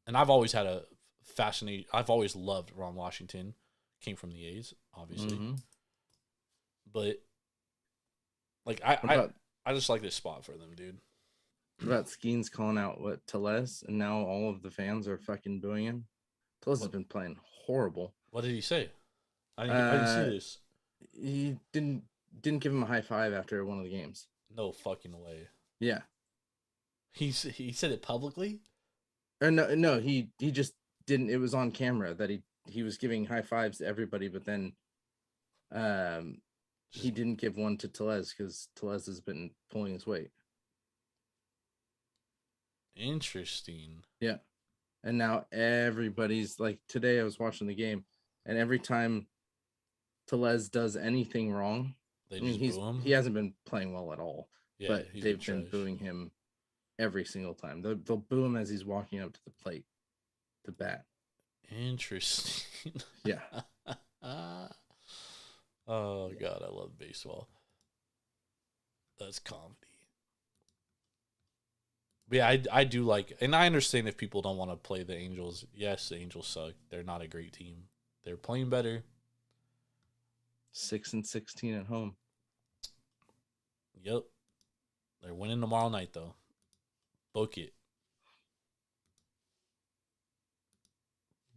And I've always had I've always loved Ron Washington. Came from the A's, obviously.
Mm-hmm.
But like I just like this spot for them, dude.
What about Skeens calling out Tellez, and now all of the fans are fucking booing him? Tellez has been playing horrible.
What did he say? I didn't see this.
He didn't give him a high five after one of the games.
No fucking way.
Yeah.
He said it publicly?
Or no, he just didn't. It was on camera that he was giving high fives to everybody, but then he didn't give one to Tellez because Tellez has been pulling his weight.
Interesting.
Yeah. And now everybody's like, today I was watching the game, and every time Tellez does anything wrong,
They just boo him?
he hasn't been playing well at all.
Yeah,
but
he's
they've been
trash.
booing him every single time. They'll boo him as he's walking up to the plate to bat.
Interesting.
Yeah.
Oh god, I love baseball. That's comedy. But yeah, I do like, and I understand if people don't want to play the Angels. Yes, the Angels suck. They're not a great team. They're playing better.
6-16 at home.
Yep. They're winning tomorrow night though. Book it.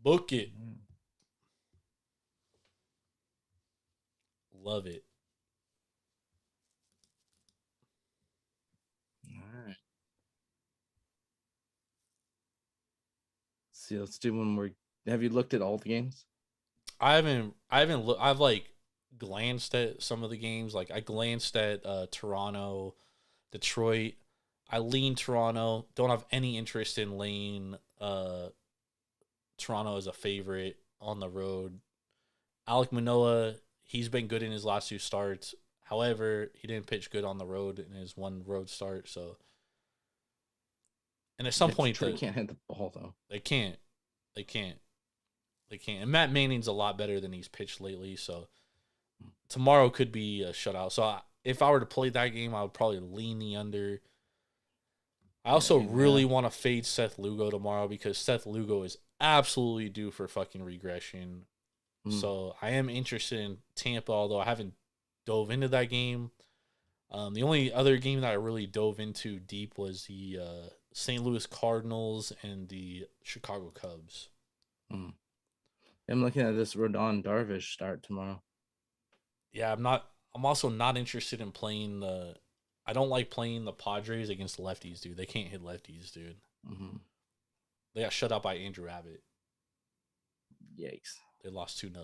Book it. Love it.
All right. See, let's do one more. Have you looked at all the games?
I haven't looked. I've like glanced at some of the games. Like I glanced at Toronto, Detroit. I lean Toronto. Don't have any interest in laying Toronto as a favorite on the road. Alek Manoah, he's been good in his last two starts. However, he didn't pitch good on the road in his one road start. So, and at some point,
Detroit can't hit the ball though.
They can't. And Matt Manning's a lot better than he's pitched lately. So tomorrow could be a shutout. So if I were to play that game, I would probably lean the under. I also really want to fade Seth Lugo tomorrow because Seth Lugo is absolutely due for fucking regression. So I am interested in Tampa, although I haven't dove into that game. The only other game that I really dove into deep was the St. Louis Cardinals and the Chicago Cubs.
I'm looking at this Rodon Darvish start tomorrow.
Yeah, I'm also not interested in playing I don't like playing the Padres against lefties, dude. They can't hit lefties, dude. They got shut out by Andrew Abbott.
Yikes.
They lost 2-0.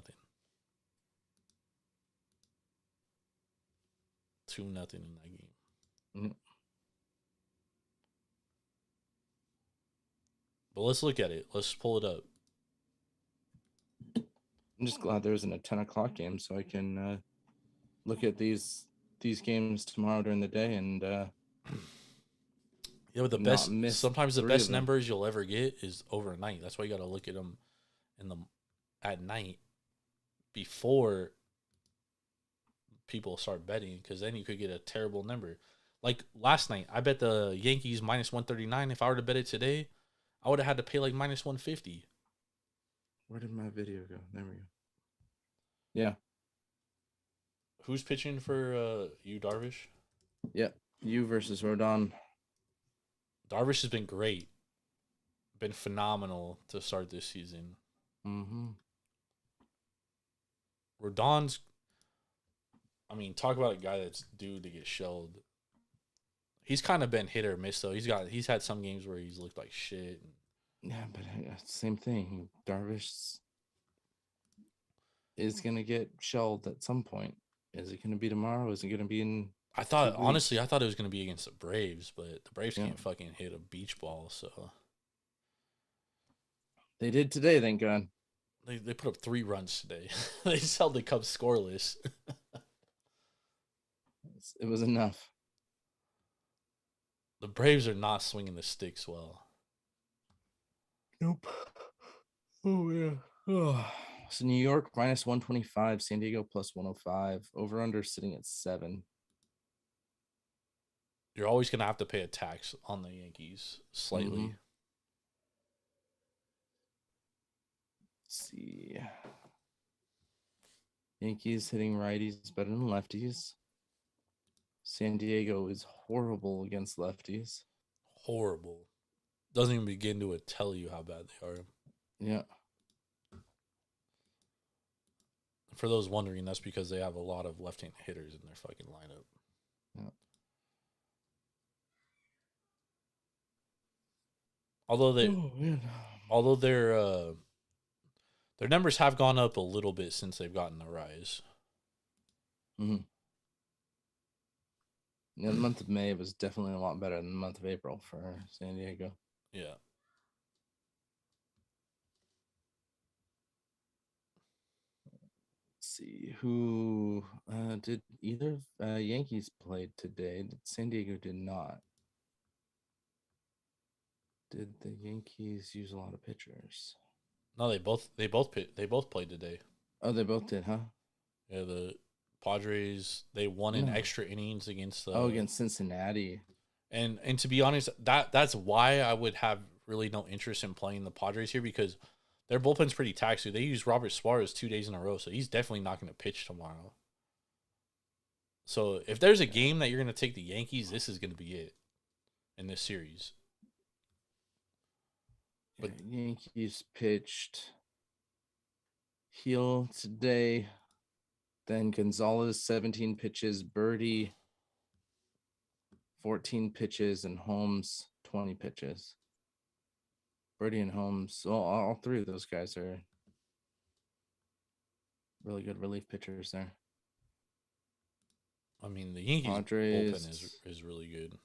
2-0 in that game. But let's look at it. Let's pull it up.
I'm just glad there isn't a 10 o'clock game so I can look at these games tomorrow during the day and
yeah, but sometimes the best numbers you'll ever get is overnight. That's why you got to look at them at night before people start betting, because then you could get a terrible number. Like last night, I bet the Yankees -139. If I were to bet it today, I would have had to pay like -150.
Where did my video go? There we go. Yeah.
Who's pitching for you, Darvish?
Yeah, you versus Rodon.
Darvish has been great. Been phenomenal to start this season. Rodon's, I mean, talk about a guy that's due to get shelled. He's kind of been hit or miss though. He's had some games where he's looked like shit.
Yeah, but same thing. Darvish. is going to get shelled at some point. Is it going to be tomorrow? Is it going to be in
I
2
thought
weeks?
honestly, I thought it was going to be against the Braves, but the Braves
Yeah.
can't fucking hit a beach ball, so
They did today, thank God.
they put up 3 runs today. They just held the Cubs scoreless.
It was enough.
The Braves are not swinging the sticks well.
Nope. Oh yeah. Oh. So New York minus 125, San Diego plus 105. Over under sitting at 7.
You're always going to have to pay a tax on the Yankees slightly.
Mhm. Let's see. Yankees hitting righties better than lefties. San Diego is horrible against lefties.
Horrible. Doesn't even begin to tell you how bad they are.
Yeah.
For those wondering, that's because they have a lot of left-handed hitters in their fucking lineup.
Yeah.
Although their numbers have gone up a little bit since they've gotten the rise.
Mm-hmm. Yeah, the month of May was definitely a lot better than the month of April for San Diego.
Yeah.
Let's see who did either Yankees played today. San Diego did not. Did the Yankees use a lot of pitchers?
No, they both played today.
Oh, they both did, huh?
Yeah, the Padres, they won in extra innings against
against Cincinnati.
And to be honest, that's why I would have really no interest in playing the Padres here, because their bullpen's pretty taxing. They use Robert Suarez 2 days in a row, so he's definitely not going to pitch tomorrow. So if there's a game that you're going to take the Yankees, this is going to be it in this series.
But Yankees pitched Heel today. Then Gonzalez 17 pitches, Birdie 14 pitches, and Holmes 20 pitches. Birdie and Holmes, all 3 of those guys are really good relief pitchers there.
I mean, the Yankees bullpen is really good.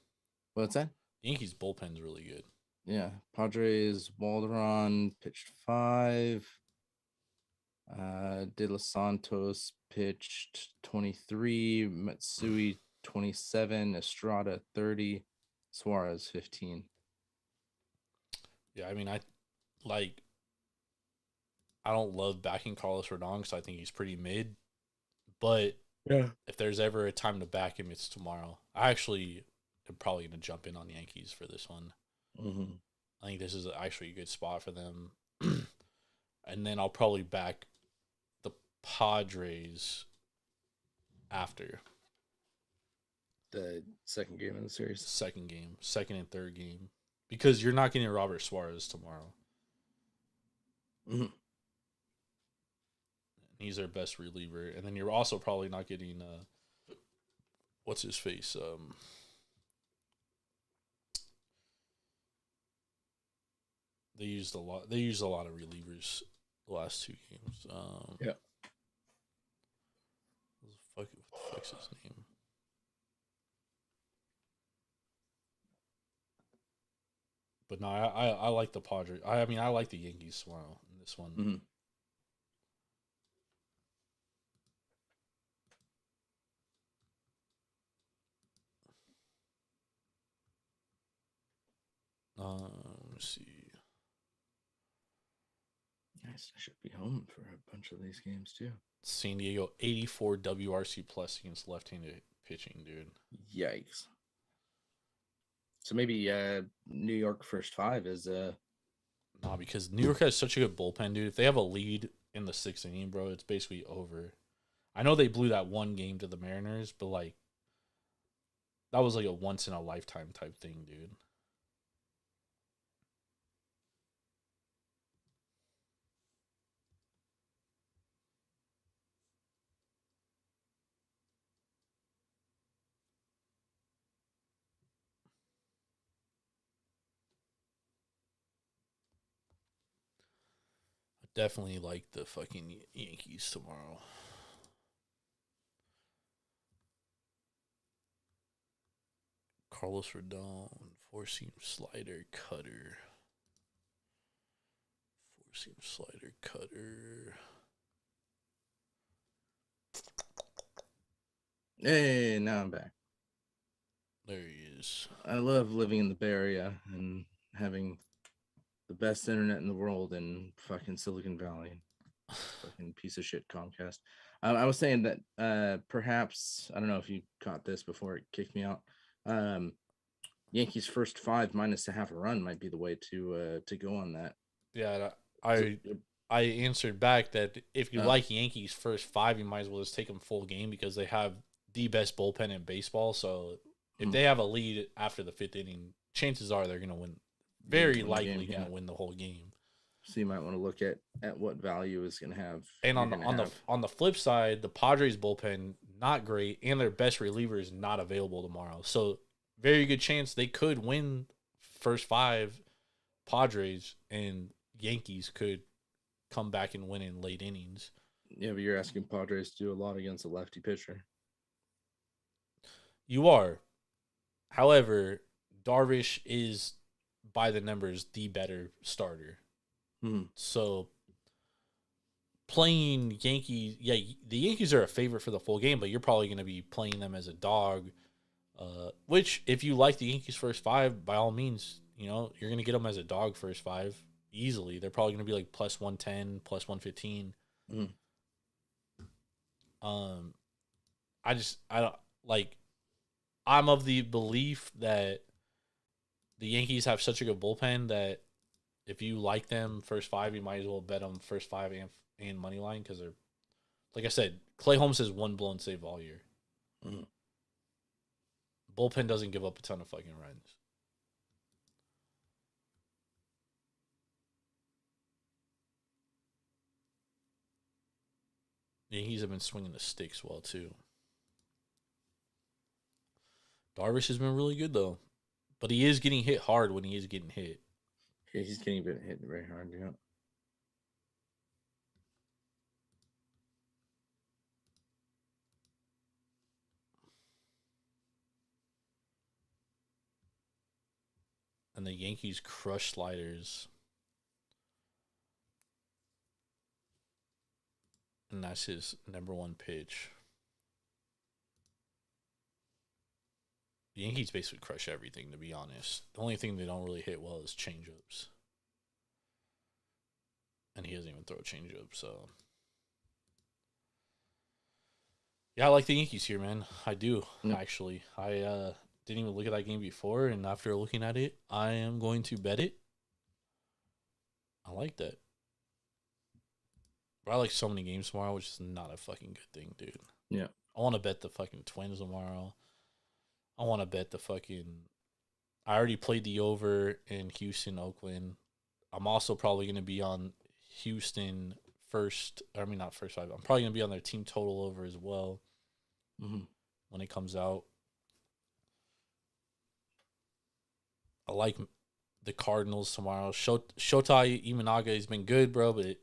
What's that?
The Yankees bullpen's really good.
Yeah, Padres, Walderon pitched 5. De Los Santos pitched 23. Matsui 27. Estrada 30. Suarez 15.
Yeah, I mean, I don't love backing Carlos Rodon, so I think he's pretty mid. But if there's ever a time to back him, it's tomorrow. I actually am probably going to jump in on the Yankees for this one.
Mm-hmm.
I think this is actually a good spot for them. And then I'll probably back the Padres after
the second game of the series.
Second and third game. Because you're not getting Robert Suarez tomorrow.
Mm-hmm.
He's their best reliever. And then you're also probably not getting what's his face? They used a lot of relievers the last 2 games.
Yeah.
What the fuck's his name? But no, I like the Padres. I mean, I like the Yankees tomorrow in this one.
Mm-hmm.
Let's see.
Nice. I should be home for a bunch of these games too.
San Diego 84 WRC plus against left-handed pitching, dude.
Yikes. So maybe New York first 5 is
Nah, because New York has such a good bullpen, dude. If they have a lead in the 6th inning, bro, it's basically over. I know they blew that one game to the Mariners, but like that was like a once in a lifetime type thing, dude. Definitely like the fucking Yankees tomorrow. Carlos Rodon, four-seam slider, cutter. Four-seam slider, cutter.
Hey, now I'm back.
There he is.
I love living in the Bay Area and having the best internet in the world in fucking Silicon Valley. Fucking piece of shit Comcast. I was saying that perhaps, I don't know if you caught this before it kicked me out. Yankees first 5 minus a half a run might be the way to go on that.
Yeah, I answered back that if you like Yankees first 5, you might as well just take them full game because they have the best bullpen in baseball. So if they have a lead after the 5th inning, chances are they're going to win. Very likely going to win the whole game.
So you might want to look at what value is going to have.
And on the flip side, the Padres bullpen not great, and their best reliever is not available tomorrow. So very good chance they could win first 5. Padres and Yankees could come back and win in late innings.
Yeah, but you're asking Padres to do a lot against a lefty pitcher.
You are. However, Darvish is by the numbers the better starter. So playing Yankees, the Yankees are a favorite for the full game, but you're probably going to be playing them as a dog. Which, if you like the Yankees first 5, by all means, you're going to get them as a dog first 5 easily. They're probably going to be like plus 110, plus 115. I'm of the belief that the Yankees have such a good bullpen that if you like them first 5, you might as well bet them first 5 and money line because they're, like I said, Clay Holmes has 1 blown save all year. Bullpen doesn't give up a ton of fucking runs. The Yankees have been swinging the sticks well too. Darvish has been really good though, but he is getting hit hard when he is getting hit.
Yeah, he's getting hit very hard. Yeah.
And the Yankees crush sliders. And that's his number 1 pitch. The Yankees basically crush everything, to be honest. The only thing they don't really hit well is changeups. And he doesn't even throw a changeup, so. Yeah, I like the Yankees here, man. I do, actually. I didn't even look at that game before, and after looking at it, I am going to bet it. I like that. But I like so many games tomorrow, which is not a fucking good thing, dude.
Yeah.
I want to bet the fucking Twins tomorrow. I want to bet the fucking... I already played the over in Houston, Oakland. I'm also probably going to be on Houston first. I mean, not first 5. I'm probably going to be on their team total over as well when it comes out. I like the Cardinals tomorrow. Shota Imanaga has been good, bro, but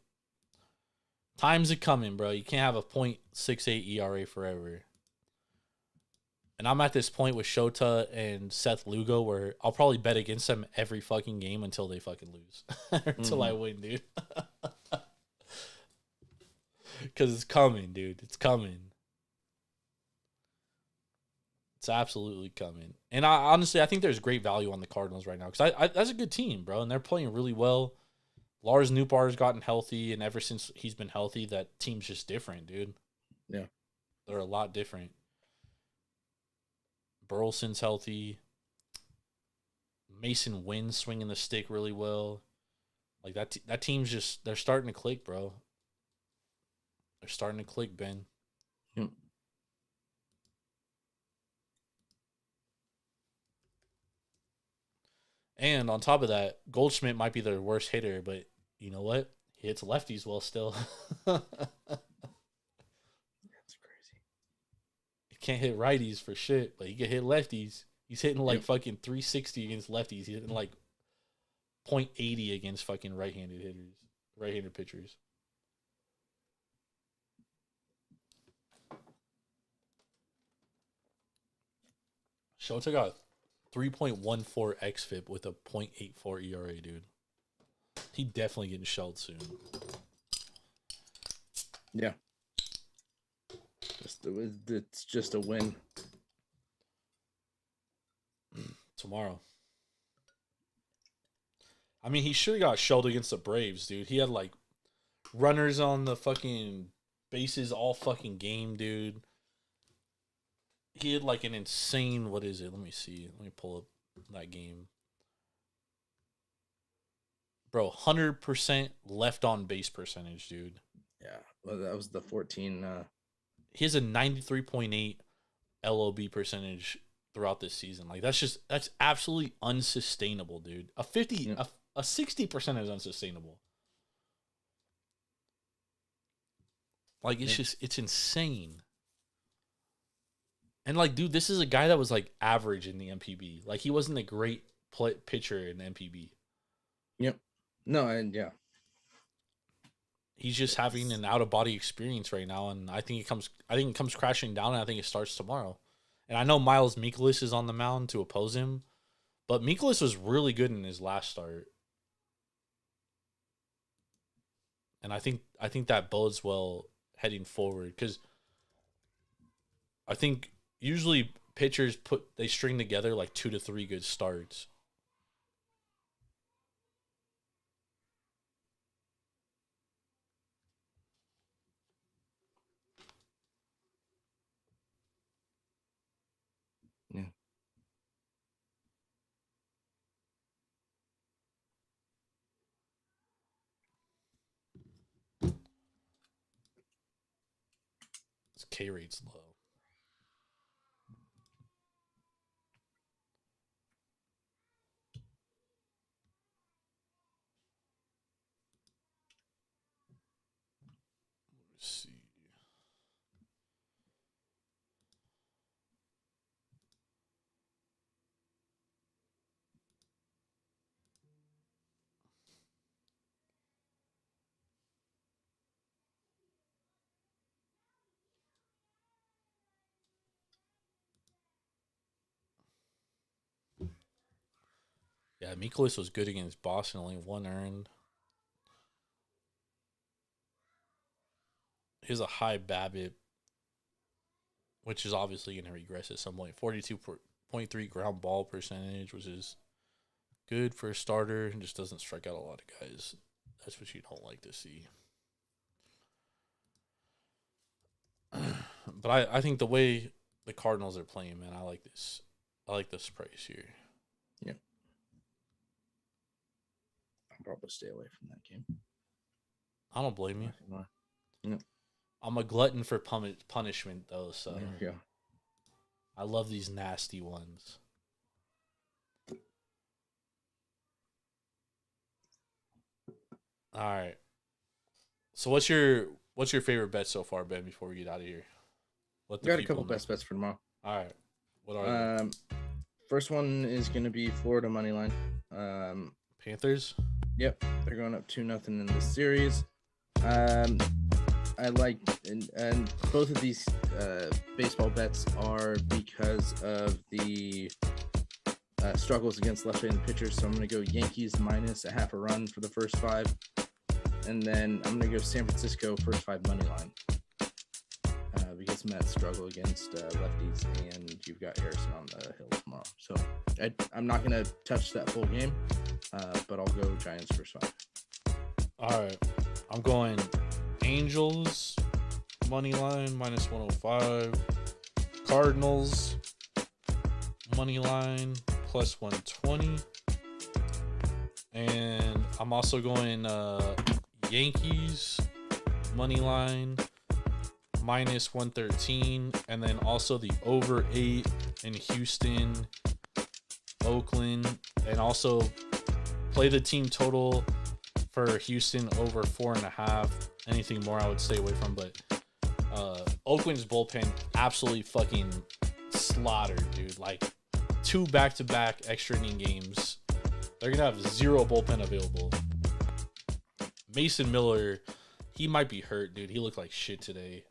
time's a coming, bro. You can't have a .68 ERA forever. And I'm at this point with Shota and Seth Lugo where I'll probably bet against them every fucking game until they fucking lose. Until I win, dude. Because it's coming, dude. It's coming. It's absolutely coming. And I think there's great value on the Cardinals right now. Because that's a good team, bro. And they're playing really well. Lars Nootbaar's gotten healthy. And ever since he's been healthy, that team's just different, dude.
Yeah.
They're a lot different. Burleson's healthy. Mason Wynn's swinging the stick really well. Like that team's just, they're starting to click, bro. They're starting to click, Ben.
Yep.
And on top of that, Goldschmidt might be their worst hitter, but you know what? He hits lefties well still.
That's crazy.
He can't hit righties for shit, but he can hit lefties. He's hitting like fucking 360 against lefties. He's hitting like .80 against fucking right-handed hitters. right-handed pitchers. Shota got 3.14 xFIP with a .84 ERA, dude. He definitely getting shelled soon.
Yeah. It's just a win.
Tomorrow. I mean, he should have got shelled against the Braves, dude. He had, like, runners on the fucking bases all fucking game, dude. He had, like, an insane... What is it? Let me see. Let me pull up that game. Bro, 100% left on base percentage, dude.
Yeah. Well, that was the 14...
He has a 93.8 LOB percentage throughout this season. Like, that's absolutely unsustainable, dude. A 60% is unsustainable. Like, it's insane. And, like, dude, this is a guy that was, like, average in the MPB. Like, he wasn't a great pitcher in MPB.
Yep. No, and yeah.
He's just having an out-of-body experience right now, and I think it comes crashing down, and I think it starts tomorrow. And I know Miles Mikolas is on the mound to oppose him, but Mikolas was really good in his last start. And I think that bodes well heading forward, because I think usually pitchers they string together like 2 to 3 good starts.
Yeah.
His K rate's low. Let's see. Yeah, Mikolas was good against Boston, only 1 earned. He has a high BABIP, which is obviously going to regress at some point. 42.3 ground ball percentage, which is good for a starter, and just doesn't strike out a lot of guys. That's what you don't like to see. But I think the way the Cardinals are playing, man, I like this. I like this price here.
Yeah. I'll probably stay away from that game.
I don't blame you.
Yep.
I'm a glutton for punishment, though, so
There we go.
I love these nasty ones. All right. So what's your favorite bet so far, Ben, before we get out of here?
We got a couple best bets for tomorrow.
All right. What are they?
First one is going to be Florida money line.
Panthers?
Yep, they're going up 2-0 in this series. I like, and both of these baseball bets are because of the struggles against left-handed pitchers. So I'm going to go Yankees minus a half a run for the first 5. And then I'm going to go San Francisco first 5 money line. Because Mets struggle against lefties, and you've got Harrison on the hill tomorrow. So I'm not going to touch that full game, but I'll go Giants first 5.
All right. I'm going Angels money line minus 105. Cardinals money line plus 120. And I'm also going Yankees money line minus 113, and then also the over 8 in Houston, Oakland, and also play the team total for Houston over 4.5. Anything more I would stay away from, but Oakland's bullpen absolutely fucking slaughtered, dude. Like 2 back-to-back extra inning games. They're gonna have 0 bullpen available. Mason Miller, he might be hurt, dude. He looked like shit today.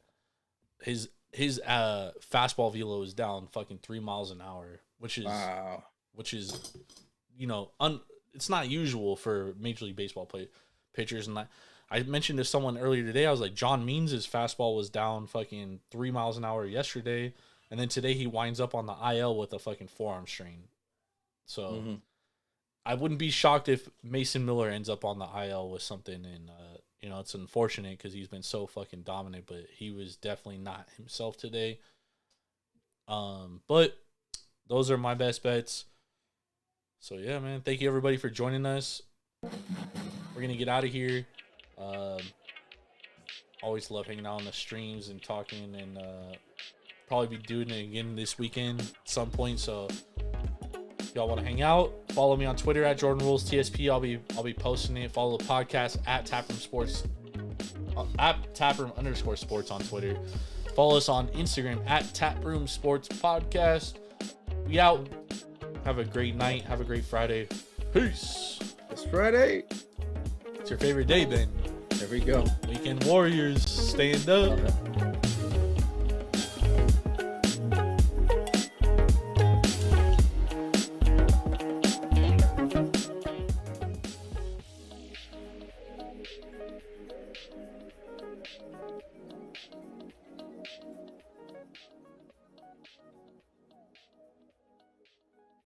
His fastball velo is down fucking 3 miles an hour, which is it's not usual for Major League Baseball pitchers. And I mentioned to someone earlier today, I was like, John Means' fastball was down fucking 3 miles an hour yesterday, and then today he winds up on the IL with a fucking forearm strain. So I wouldn't be shocked if Mason Miller ends up on the IL with something, and it's unfortunate because he's been so fucking dominant, but he was definitely not himself today. But those are my best bets. So yeah, man, thank you everybody for joining us. We're gonna get out of here. Always love hanging out on the streams and talking, and probably be doing it again this weekend at some point. So if y'all want to hang out, follow me on Twitter at Jordan Rules TSP. I'll be posting it. Follow the podcast at Taproom Sports, at Taproom_sports on Twitter. Follow us on Instagram at Taproom Sports Podcast. We out. Have a great night. Have a great Friday. Peace.
It's Friday.
It's your favorite day, Ben.
There we go.
Weekend Warriors, stand up.